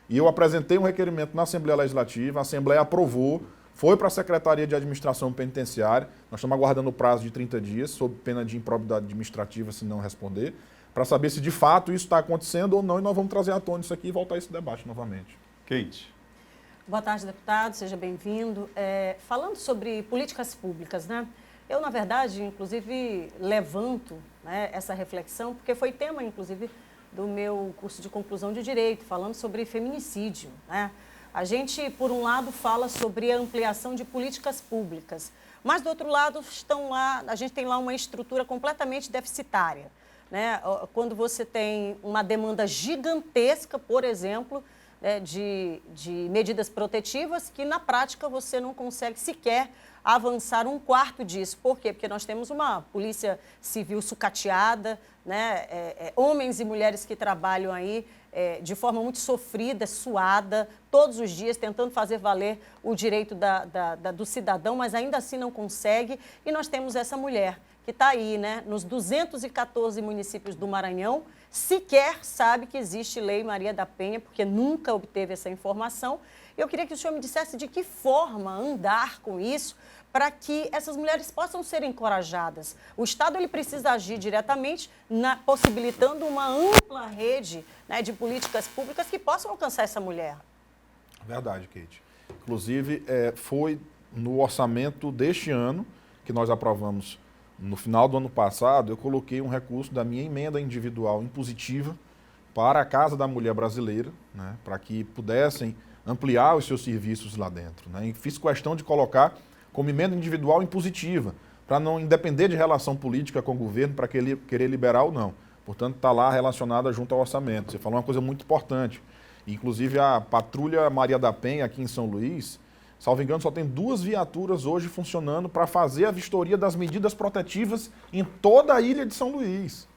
E eu apresentei um requerimento na Assembleia Legislativa, a Assembleia aprovou, foi para a Secretaria de Administração Penitenciária. Nós estamos aguardando o prazo de 30 dias, sob pena de improbidade administrativa, se não responder, para saber se de fato isso está acontecendo ou não, e nós vamos trazer à tona isso aqui e voltar a esse debate novamente. Kate. Boa tarde, deputado, seja bem-vindo. Falando sobre políticas públicas, né? Eu, na verdade, inclusive, levanto, né, essa reflexão, porque foi tema, inclusive, do meu curso de conclusão de Direito, falando sobre feminicídio, né? A gente, por um lado, fala sobre a ampliação de políticas públicas, mas, do outro lado, a gente tem lá uma estrutura completamente deficitária, né? Quando você tem uma demanda gigantesca, por exemplo, né, de medidas protetivas, que na prática você não consegue sequer avançar um quarto disso. Por quê? Porque nós temos uma polícia civil sucateada, né? Homens e mulheres que trabalham aí de forma muito sofrida, suada, todos os dias tentando fazer valer o direito do cidadão, mas ainda assim não consegue. E nós temos essa mulher que está aí, né, nos 214 municípios do Maranhão, sequer sabe que existe Lei Maria da Penha, porque nunca obteve essa informação. Eu queria que o senhor me dissesse de que forma andar com isso para que essas mulheres possam ser encorajadas. O Estado ele precisa agir diretamente, possibilitando uma ampla rede, né, de políticas públicas que possam alcançar essa mulher. Verdade, Kate. Inclusive, foi no orçamento deste ano, que nós aprovamos no final do ano passado, eu coloquei um recurso da minha emenda individual impositiva para a Casa da Mulher Brasileira, né, para que pudessem ampliar os seus serviços lá dentro, né? E fiz questão de colocar como emenda individual impositiva, para não depender de relação política com o governo para querer liberar ou não. Portanto, está lá relacionada junto ao orçamento. Você falou uma coisa muito importante. Inclusive, a Patrulha Maria da Penha, aqui em São Luís, salvo engano, só tem 2 viaturas hoje funcionando para fazer a vistoria das medidas protetivas em toda a ilha de São Luís.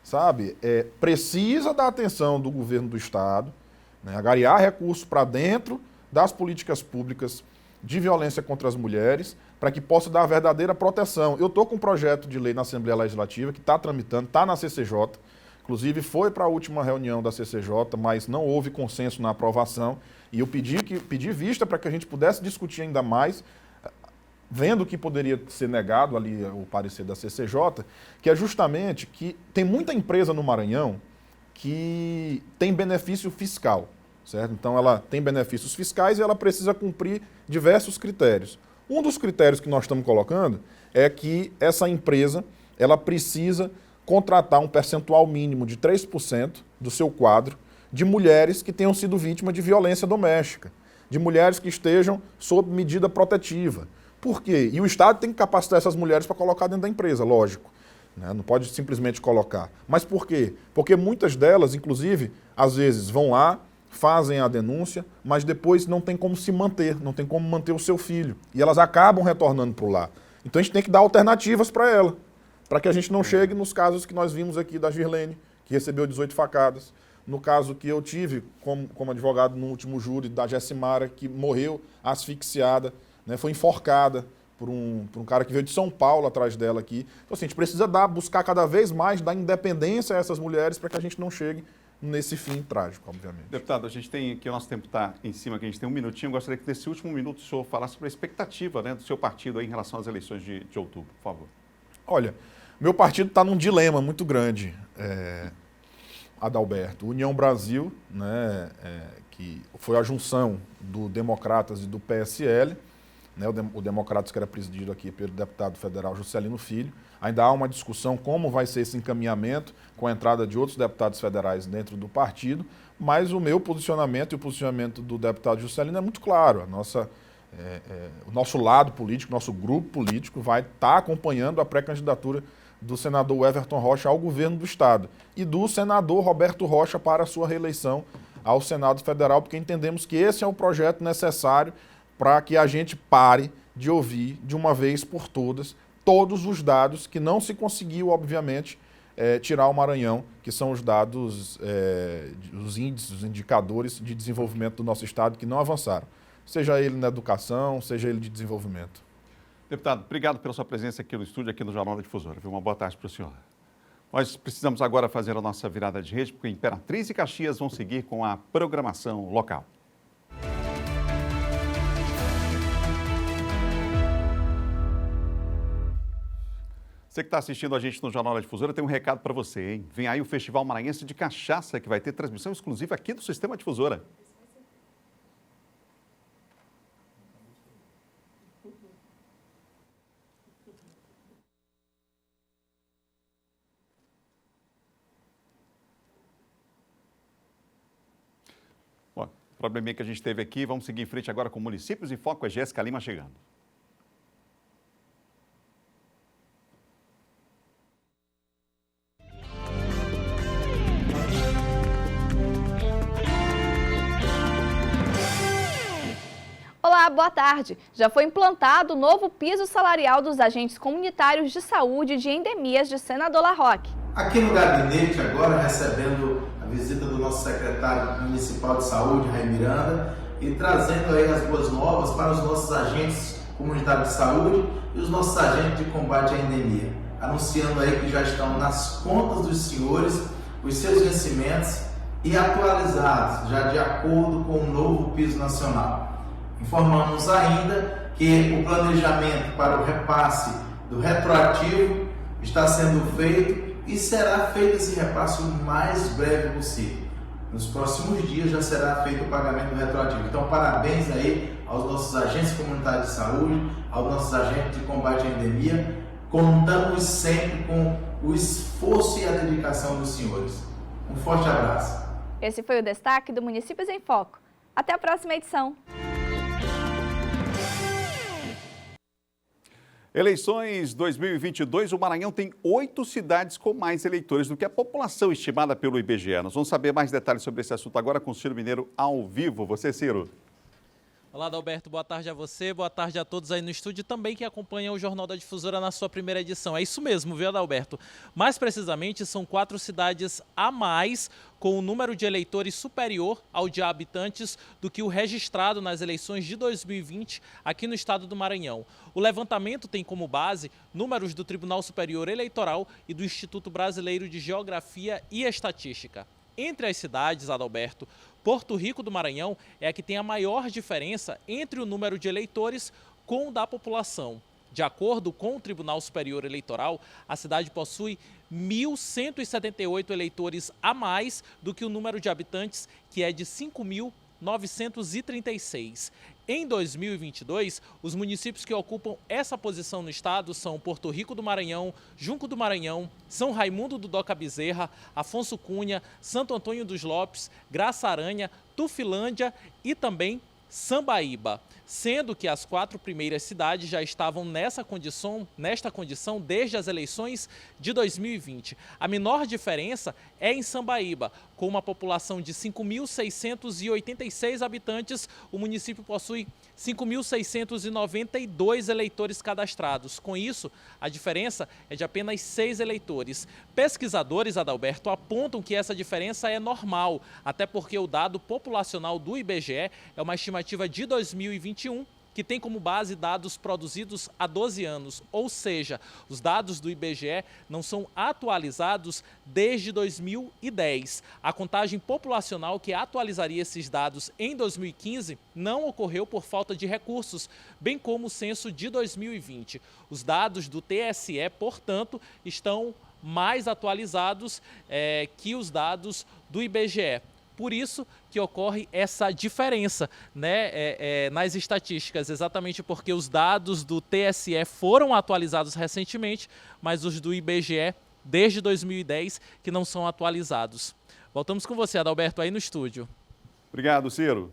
Sabe? Precisa da atenção do governo do Estado, né, agariar recursos para dentro das políticas públicas de violência contra as mulheres, para que possa dar a verdadeira proteção. Eu estou com um projeto de lei na Assembleia Legislativa que está tramitando, está na CCJ, inclusive foi para a última reunião da CCJ, mas não houve consenso na aprovação, e eu pedi vista para que a gente pudesse discutir ainda mais, vendo que poderia ser negado ali o parecer da CCJ, que é justamente que tem muita empresa no Maranhão que tem benefício fiscal, certo? Então ela tem benefícios fiscais e ela precisa cumprir diversos critérios. Um dos critérios que nós estamos colocando é que essa empresa ela precisa contratar um percentual mínimo de 3% do seu quadro de mulheres que tenham sido vítimas de violência doméstica, de mulheres que estejam sob medida protetiva. Por quê? E o Estado tem que capacitar essas mulheres para colocar dentro da empresa, lógico. Né? Não pode simplesmente colocar. Mas por quê? Porque muitas delas, inclusive, às vezes vão lá, fazem a denúncia, mas depois não tem como se manter, não tem como manter o seu filho. E elas acabam retornando para o lar. Então a gente tem que dar alternativas para ela, para que a gente não chegue nos casos que nós vimos aqui da Girlene, que recebeu 18 facadas. No caso que eu tive como advogado no último júri, da Gessimara, que morreu asfixiada, né, foi enforcada por um cara que veio de São Paulo atrás dela aqui. Então assim, a gente precisa buscar cada vez mais dar independência a essas mulheres para que a gente não chegue nesse fim trágico, obviamente. Deputado, a gente tem, que o nosso tempo está em cima, que a gente tem um minutinho, eu gostaria que nesse último minuto o senhor falasse sobre a expectativa, né, do seu partido aí em relação às eleições de outubro, por favor. Olha, meu partido está num dilema muito grande, Adalberto. União Brasil, né, que foi a junção do Democratas e do PSL, né, o Democratas que era presidido aqui pelo deputado federal Juscelino Filho. Ainda há uma discussão como vai ser esse encaminhamento com a entrada de outros deputados federais dentro do partido, mas o meu posicionamento e o posicionamento do deputado Juscelino é muito claro. O nosso lado político, nosso grupo político vai estar acompanhando a pré-candidatura do senador Everton Rocha ao governo do Estado e do senador Roberto Rocha para a sua reeleição ao Senado Federal, porque entendemos que esse é o projeto necessário para que a gente pare de ouvir de uma vez por todas todos os dados que não se conseguiu, obviamente, tirar o Maranhão, que são os dados, os índices, os indicadores de desenvolvimento do nosso Estado que não avançaram, seja ele na educação, seja ele de desenvolvimento. Deputado, obrigado pela sua presença aqui no estúdio, aqui no Jornal da Difusora. Uma boa tarde para o senhor. Nós precisamos agora fazer a nossa virada de rede, porque Imperatriz e Caxias vão seguir com a programação local. Você que está assistindo a gente no Jornal da Difusora tem um recado para você, hein? Vem aí o Festival Maranhense de Cachaça, que vai ter transmissão exclusiva aqui do Sistema Difusora. Bom, o probleminha que a gente teve aqui, vamos seguir em frente agora com Municípios em Foco, a Jéssica Lima chegando. Olá, boa tarde. Já foi implantado o novo piso salarial dos agentes comunitários de saúde de endemias de Senador La Rocque. Aqui no gabinete, agora recebendo a visita do nosso secretário municipal de saúde, Raí Miranda, e trazendo aí as boas novas para os nossos agentes comunitários de saúde e os nossos agentes de combate à endemia. Anunciando aí que já estão nas contas dos senhores os seus vencimentos e atualizados, já de acordo com o novo piso nacional. Informamos ainda que o planejamento para o repasse do retroativo está sendo feito e será feito esse repasse o mais breve possível. Nos próximos dias já será feito o pagamento do retroativo. Então, parabéns aí aos nossos agentes comunitários de saúde, aos nossos agentes de combate à endemia. Contamos sempre com o esforço e a dedicação dos senhores. Um forte abraço. Esse foi o destaque do Municípios em Foco. Até a próxima edição. Eleições 2022, o Maranhão tem 8 cidades com mais eleitores do que a população estimada pelo IBGE. Nós vamos saber mais detalhes sobre esse assunto agora com o Ciro Mineiro ao vivo. Você, Ciro. Olá, Adalberto. Boa tarde a você, boa tarde a todos aí no estúdio também que acompanham o Jornal da Difusora na sua primeira edição. É isso mesmo, viu, Adalberto? Mais precisamente, são 4 cidades a mais com o número de eleitores superior ao de habitantes do que o registrado nas eleições de 2020 aqui no estado do Maranhão. O levantamento tem como base números do Tribunal Superior Eleitoral e do Instituto Brasileiro de Geografia e Estatística. Entre as cidades, Adalberto, Porto Rico do Maranhão é a que tem a maior diferença entre o número de eleitores com o da população. De acordo com o Tribunal Superior Eleitoral, a cidade possui 1.178 eleitores a mais do que o número de habitantes, que é de 5.936. Em 2022, os municípios que ocupam essa posição no estado são Porto Rico do Maranhão, Junco do Maranhão, São Raimundo do Doca Bezerra, Afonso Cunha, Santo Antônio dos Lopes, Graça Aranha, Tufilândia e também Sambaíba, sendo que as 4 primeiras cidades já estavam nesta condição desde as eleições de 2020. A menor diferença é em Sambaíba, com uma população de 5.686 habitantes, o município possui 5.692 eleitores cadastrados. Com isso, a diferença é de apenas 6 eleitores. Pesquisadores, Adalberto, apontam que essa diferença é normal, até porque o dado populacional do IBGE é uma estimativa de 2021, que tem como base dados produzidos há 12 anos, ou seja, os dados do IBGE não são atualizados desde 2010. A contagem populacional que atualizaria esses dados em 2015 não ocorreu por falta de recursos, bem como o censo de 2020. Os dados do TSE, portanto, estão mais atualizados que os dados do IBGE. Por isso que ocorre essa diferença, né, nas estatísticas, exatamente porque os dados do TSE foram atualizados recentemente, mas os do IBGE desde 2010 que não são atualizados. Voltamos com você, Adalberto, aí no estúdio. Obrigado, Ciro.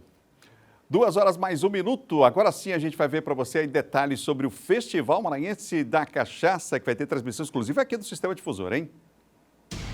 2 horas mais 1 minuto. Agora sim a gente vai ver para você aí detalhes sobre o Festival Maranhense da Cachaça, que vai ter transmissão exclusiva aqui do Sistema Difusora, hein?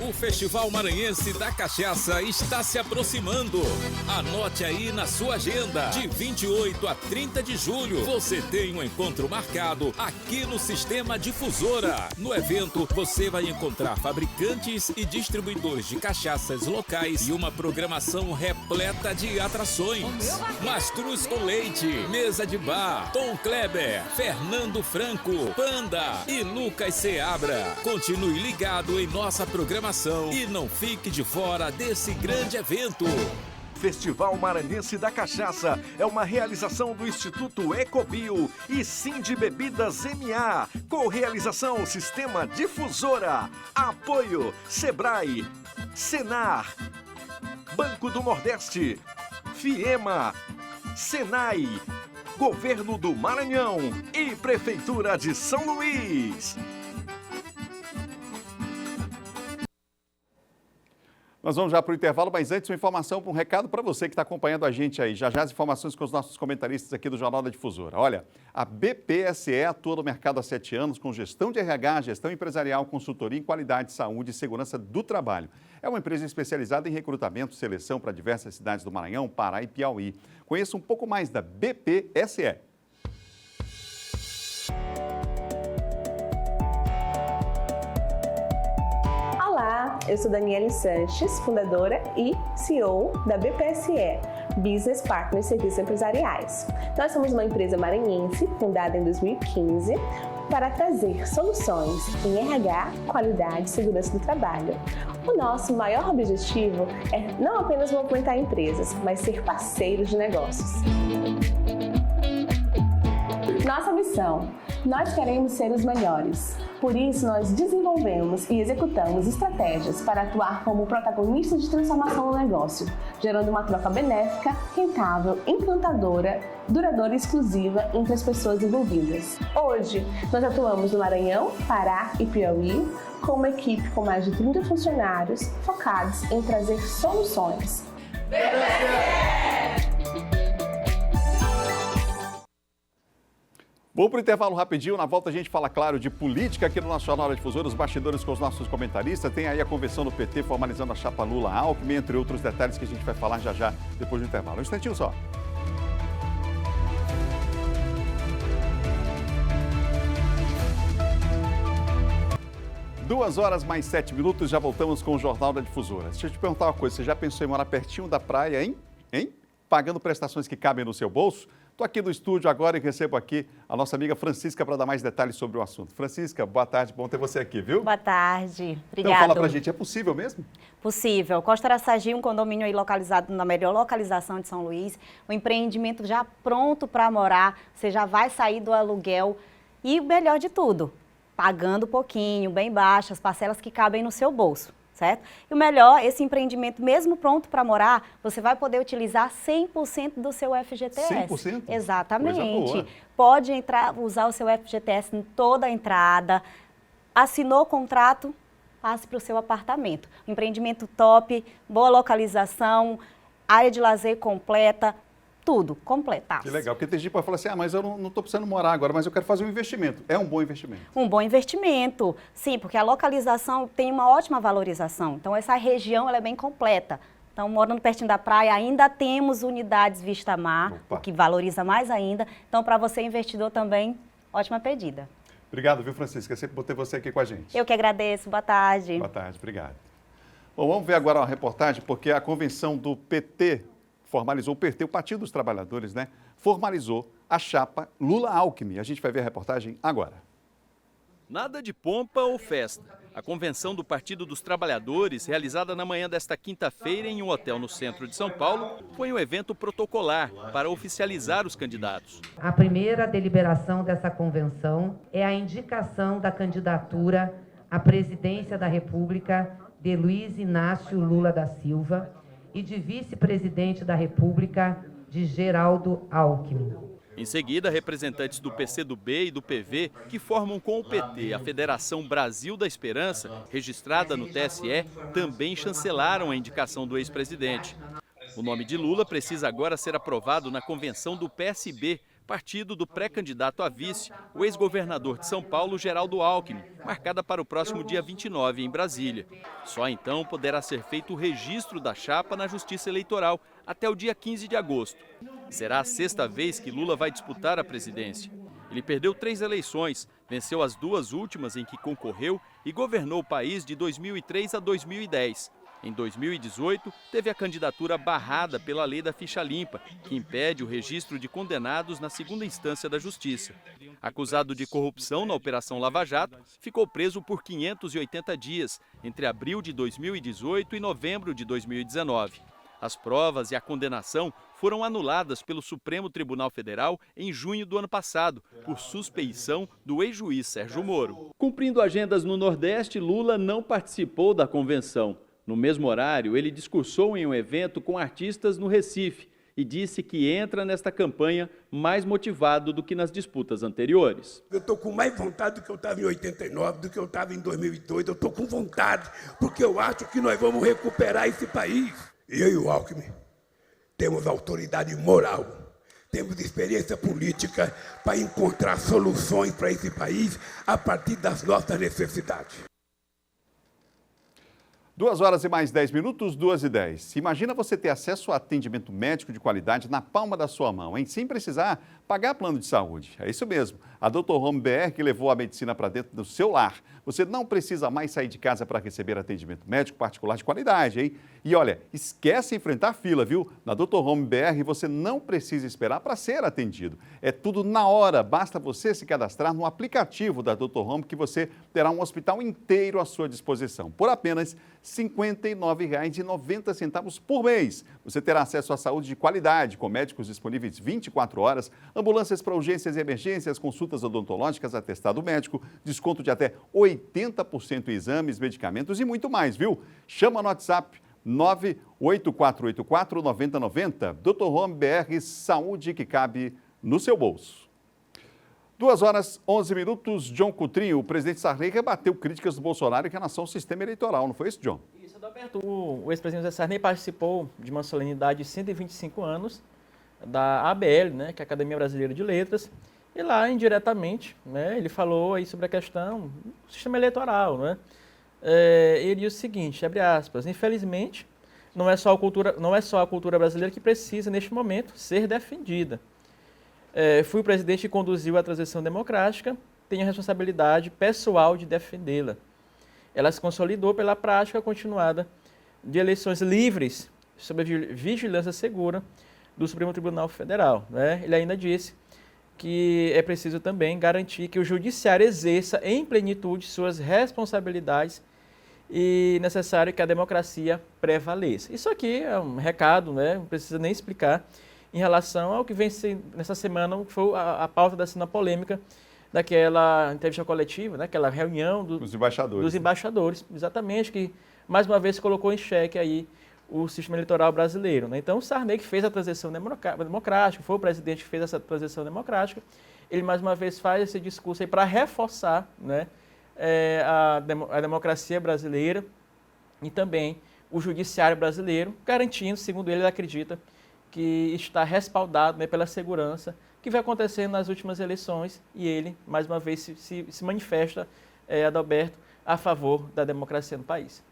O Festival Maranhense da Cachaça está se aproximando. Anote aí na sua agenda. De 28 a 30 de julho, você tem um encontro marcado aqui no Sistema Difusora. No evento, você vai encontrar fabricantes e distribuidores de cachaças locais e uma programação repleta de atrações. Mastruz com Leite, Mesa de Bar, Tom Kleber, Fernando Franco, Panda e Lucas Seabra. Continue ligado em nossa programação e não fique de fora desse grande evento. Festival Maranhense da Cachaça é uma realização do Instituto Ecobio e Sind Bebidas MA, com realização Sistema Difusora, apoio Sebrae, Senar, Banco do Nordeste, Fiema, Senai, Governo do Maranhão e Prefeitura de São Luís. Nós vamos já para o intervalo, mas antes uma informação, um recado para você que está acompanhando a gente aí. Já as informações com os nossos comentaristas aqui do Jornal da Difusora. Olha, a BPSE atua no mercado há 7 anos com gestão de RH, gestão empresarial, consultoria em qualidade, saúde e segurança do trabalho. É uma empresa especializada em recrutamento e seleção para diversas cidades do Maranhão, Pará e Piauí. Conheça um pouco mais da BPSE. Olá, eu sou Daniele Sanches, fundadora e CEO da BPSE, Business Partners Serviços Empresariais. Nós somos uma empresa maranhense, fundada em 2015, para trazer soluções em RH, qualidade e segurança do trabalho. O nosso maior objetivo é não apenas movimentar empresas, mas ser parceiros de negócios. Nossa missão: nós queremos ser os melhores. Por isso, nós desenvolvemos e executamos estratégias para atuar como protagonistas de transformação no negócio, gerando uma troca benéfica, rentável, encantadora, duradoura e exclusiva entre as pessoas envolvidas. Hoje, nós atuamos no Maranhão, Pará e Piauí, com uma equipe com mais de 30 funcionários focados em trazer soluções. Vamos para o intervalo rapidinho, na volta a gente fala, claro, de política aqui no nosso Jornal da Difusora, os bastidores com os nossos comentaristas, tem aí a convenção do PT formalizando a chapa Lula-Alckmin, entre outros detalhes que a gente vai falar já depois do intervalo. Um instantinho só. Duas horas mais 7 minutos, já voltamos com o Jornal da Difusora. Deixa eu te perguntar uma coisa, você já pensou em morar pertinho da praia, hein? Pagando prestações que cabem no seu bolso? Estou aqui no estúdio agora e recebo aqui a nossa amiga Francisca para dar mais detalhes sobre o assunto. Francisca, boa tarde, bom ter você aqui, viu? Boa tarde, obrigada. Então fala pra gente, é possível mesmo? Possível. Costa Araçagi, um condomínio aí localizado na melhor localização de São Luís, um empreendimento já pronto para morar, você já vai sair do aluguel e o melhor de tudo, pagando pouquinho, bem baixo, as parcelas que cabem no seu bolso. Certo? E o melhor, esse empreendimento, mesmo pronto para morar, você vai poder utilizar 100% do seu FGTS. 100%? Exatamente. Pode usar o seu FGTS em toda a entrada. Assinou o contrato, passe para o seu apartamento. Empreendimento top, boa localização, área de lazer completa, tudo, completaço. Que legal, porque tem gente que pode falar assim, mas eu não estou precisando morar agora, mas eu quero fazer um investimento. É um bom investimento? Um bom investimento, sim, porque a localização tem uma ótima valorização. Então, essa região ela é bem completa. Então, morando pertinho da praia, ainda temos unidades vista-mar, o que valoriza mais ainda. Então, para você, investidor, também, ótima pedida. Obrigado, viu, Francisca? Eu sempre botei você aqui com a gente. Eu que agradeço. Boa tarde. Boa tarde, obrigado. Bom, vamos ver agora uma reportagem, porque a convenção do PT formalizou, o Partido dos Trabalhadores, né? Formalizou a chapa Lula-Alckmin. A gente vai ver a reportagem agora. Nada de pompa ou festa. A convenção do Partido dos Trabalhadores, realizada na manhã desta quinta-feira em um hotel no centro de São Paulo, foi um evento protocolar para oficializar os candidatos. A primeira deliberação dessa convenção é a indicação da candidatura à presidência da República de Luiz Inácio Lula da Silva e de vice-presidente da República de Geraldo Alckmin. Em seguida, representantes do PCdoB e do PV, que formam com o PT a Federação Brasil da Esperança, registrada no TSE, também chancelaram a indicação do ex-presidente. O nome de Lula precisa agora ser aprovado na convenção do PSB, partido do pré-candidato a vice, o ex-governador de São Paulo, Geraldo Alckmin, marcada para o próximo dia 29 em Brasília. Só então poderá ser feito o registro da chapa na Justiça Eleitoral até o dia 15 de agosto. Será a 6ª vez que Lula vai disputar a presidência. Ele perdeu 3 eleições, venceu as 2 últimas em que concorreu e governou o país de 2003 a 2010. Em 2018, teve a candidatura barrada pela lei da ficha limpa, que impede o registro de condenados na 2ª instância da Justiça. Acusado de corrupção na Operação Lava Jato, ficou preso por 580 dias, entre abril de 2018 e novembro de 2019. As provas e a condenação foram anuladas pelo Supremo Tribunal Federal em junho do ano passado, por suspeição do ex-juiz Sérgio Moro. Cumprindo agendas no Nordeste, Lula não participou da convenção. No mesmo horário, ele discursou em um evento com artistas no Recife e disse que entra nesta campanha mais motivado do que nas disputas anteriores. Eu estou com mais vontade do que eu estava em 89, do que eu estava em 2002. Eu estou com vontade, porque eu acho que nós vamos recuperar esse país. Eu e o Alckmin temos autoridade moral, temos experiência política para encontrar soluções para esse país a partir das nossas necessidades. 2 horas e mais 10 minutos, 2h10. Imagina você ter acesso a atendimento médico de qualidade na palma da sua mão, hein? Sem precisar pagar plano de saúde. É isso mesmo. A Dr. Home BR que levou a medicina para dentro do seu lar. Você não precisa mais sair de casa para receber atendimento médico particular de qualidade, hein? E olha, esquece enfrentar fila, viu? Na Dr. Home BR você não precisa esperar para ser atendido. É tudo na hora. Basta você se cadastrar no aplicativo da Dr. Home que você terá um hospital inteiro à sua disposição. Por apenas R$ 59,90 por mês. Você terá acesso à saúde de qualidade, com médicos disponíveis 24 horas, ambulâncias para urgências e emergências, consultas odontológicas, atestado médico, desconto de até 80% em exames, medicamentos e muito mais, viu? Chama no WhatsApp 98484-9090. Dr. Home BR, saúde que cabe no seu bolso. 2 horas 11 minutos, John Coutrinho, o presidente Sarney rebateu críticas do Bolsonaro em relação ao sistema eleitoral, não foi isso, John? Isso, Adalberto. O ex-presidente Sarney participou de uma solenidade de 125 anos da ABL, né, que é a Academia Brasileira de Letras, e lá, indiretamente, né, ele falou aí sobre a questão do sistema eleitoral, né? Ele disse o seguinte, abre aspas, infelizmente, não é só a cultura brasileira que precisa, neste momento, ser defendida. Fui o presidente que conduziu a transição democrática, tenho a responsabilidade pessoal de defendê-la. Ela se consolidou pela prática continuada de eleições livres sob a vigilância segura do Supremo Tribunal Federal, né? Ele ainda disse que é preciso também garantir que o judiciário exerça em plenitude suas responsabilidades e necessário que a democracia prevaleça. Isso aqui é um recado, né? Não precisa nem explicar, em relação ao que vem nessa semana, que foi a pauta da cena polêmica daquela entrevista coletiva, né? Aquela reunião dos embaixadores, exatamente, que mais uma vez colocou em xeque aí o sistema eleitoral brasileiro, né? Então, o Sarney, que fez a transição democrática, foi o presidente que fez essa transição democrática, ele mais uma vez faz esse discurso aí para reforçar, né, a democracia brasileira e também o judiciário brasileiro, garantindo, segundo ele acredita, que está respaldado, né, pela segurança que vai acontecer nas últimas eleições e ele, mais uma vez, se manifesta, Adalberto, a favor da democracia no país.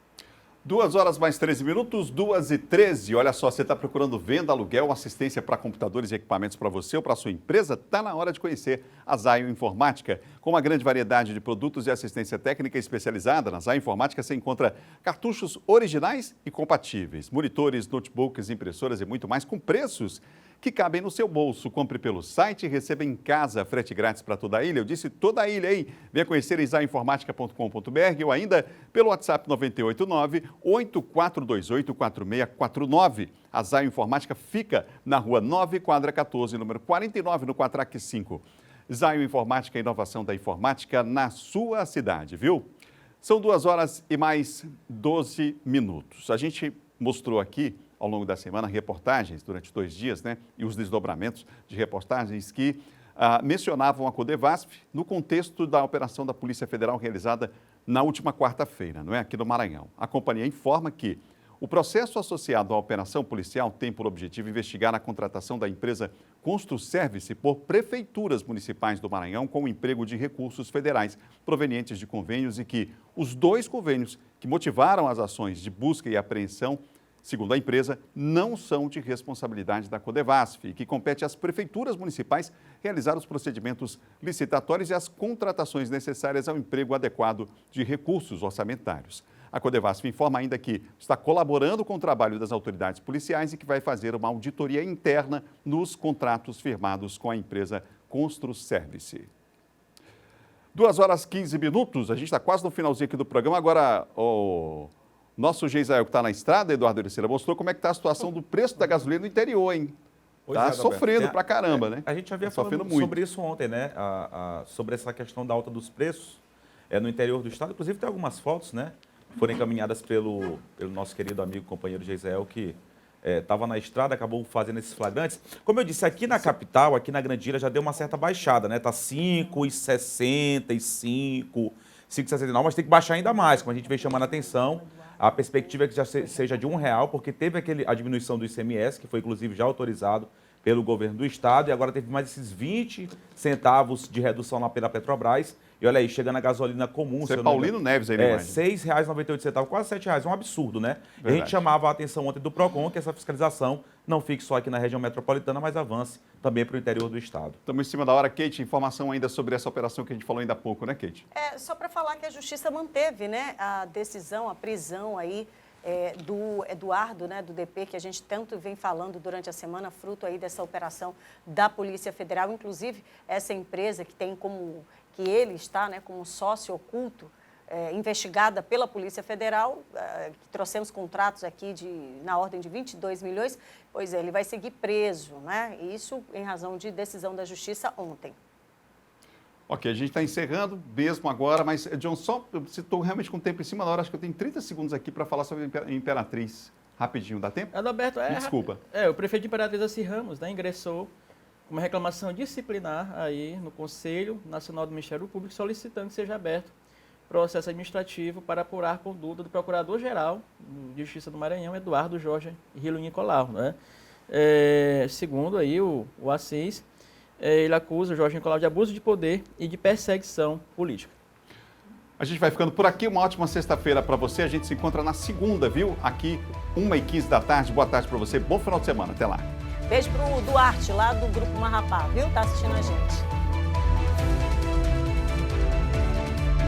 2 horas mais 13 minutos, 2h13. Olha só, você está procurando venda, aluguel, assistência para computadores e equipamentos para você ou para sua empresa? Está na hora de conhecer a Zayo Informática. Com uma grande variedade de produtos e assistência técnica especializada, na Zayo Informática você encontra cartuchos originais e compatíveis, monitores, notebooks, impressoras e muito mais com preços que cabem no seu bolso. Compre pelo site e receba em casa frete grátis para toda a ilha. Eu disse toda a ilha aí. Venha conhecer zayoinformatica.com.br ou ainda pelo WhatsApp 989-8428-4649. A Zayo Informática fica na rua 9, quadra 14, número 49, no Quatraque 5. Zayo Informática, inovação da informática na sua cidade, viu? São 2 horas e mais 12 minutos. A gente mostrou aqui ao longo da semana, reportagens durante 2 dias, né? E os desdobramentos de reportagens que mencionavam a Codevasf no contexto da operação da Polícia Federal realizada na última quarta-feira, não é? Aqui no Maranhão. A companhia informa que O processo associado à operação policial tem por objetivo investigar a contratação da empresa Construservice por prefeituras municipais do Maranhão com o emprego de recursos federais provenientes de convênios e que os 2 convênios que motivaram as ações de busca e apreensão, segundo a empresa, não são de responsabilidade da Codevasf e que compete às prefeituras municipais realizar os procedimentos licitatórios e as contratações necessárias ao emprego adequado de recursos orçamentários. A Codevasf informa ainda que está colaborando com o trabalho das autoridades policiais e que vai fazer uma auditoria interna nos contratos firmados com a empresa Construservice. 2h15, a gente está quase no finalzinho aqui do programa. Agora, o nosso Geisael que está na estrada, Eduardo Ericeira, mostrou como é que está a situação do preço da gasolina no interior, hein? Está sofrendo pra caramba, né? A gente já havia tá falando sobre isso ontem, né? Sobre essa questão da alta dos preços no interior do estado. Inclusive tem algumas fotos, né? Foram encaminhadas pelo nosso querido amigo, companheiro Geisael, que estava na estrada, acabou fazendo esses flagrantes. Como eu disse, aqui na capital, aqui na Grandilha, já deu uma certa baixada, né? Está 5,65, 5,69, mas tem que baixar ainda mais, como a gente vem chamando a atenção. A perspectiva é que já seja de R$1, porque teve a diminuição do ICMS, que foi inclusive já autorizado pelo governo do estado, e agora teve mais esses 20 centavos de redução lá pela Petrobras. E olha aí, chegando a gasolina comum... Você é Paulino Neves aí, né? R$6,98, quase R$7, um absurdo, né? Verdade. A gente chamava a atenção ontem do PROCON que essa fiscalização não fique só aqui na região metropolitana, mas avance também para o interior do estado. Estamos em cima da hora, Kate, informação ainda sobre essa operação que a gente falou ainda há pouco, né, Kate? Só para falar que a Justiça manteve, né, a decisão, a prisão aí do Eduardo, né, do DP, que a gente tanto vem falando durante a semana, fruto aí dessa operação da Polícia Federal. Inclusive, essa empresa que tem como... que ele está, né, como sócio oculto, investigada pela Polícia Federal, que trouxemos contratos aqui na ordem de 22 milhões, pois ele vai seguir preso, né? Isso em razão de decisão da Justiça ontem. Ok, a gente está encerrando mesmo agora, mas, John, só se estou realmente com o tempo em cima da hora, acho que eu tenho 30 segundos aqui para falar sobre a Imperatriz. Rapidinho, dá tempo? Adalberto, Me desculpa. O prefeito de Imperatriz, Assi Ramos, né, ingressou uma reclamação disciplinar aí no Conselho Nacional do Ministério Público, solicitando que seja aberto processo administrativo para apurar a conduta do Procurador-Geral de Justiça do Maranhão, Eduardo Jorge Rilo Nicolau, né? Segundo aí o Assis, ele acusa o Jorge Nicolau de abuso de poder e de perseguição política. A gente vai ficando por aqui, uma ótima sexta-feira para você, a gente se encontra na segunda, viu? Aqui, 1h15 da tarde, boa tarde para você, bom final de semana, até lá. Beijo pro Duarte, lá do Grupo Marrapá, viu? Tá assistindo a gente.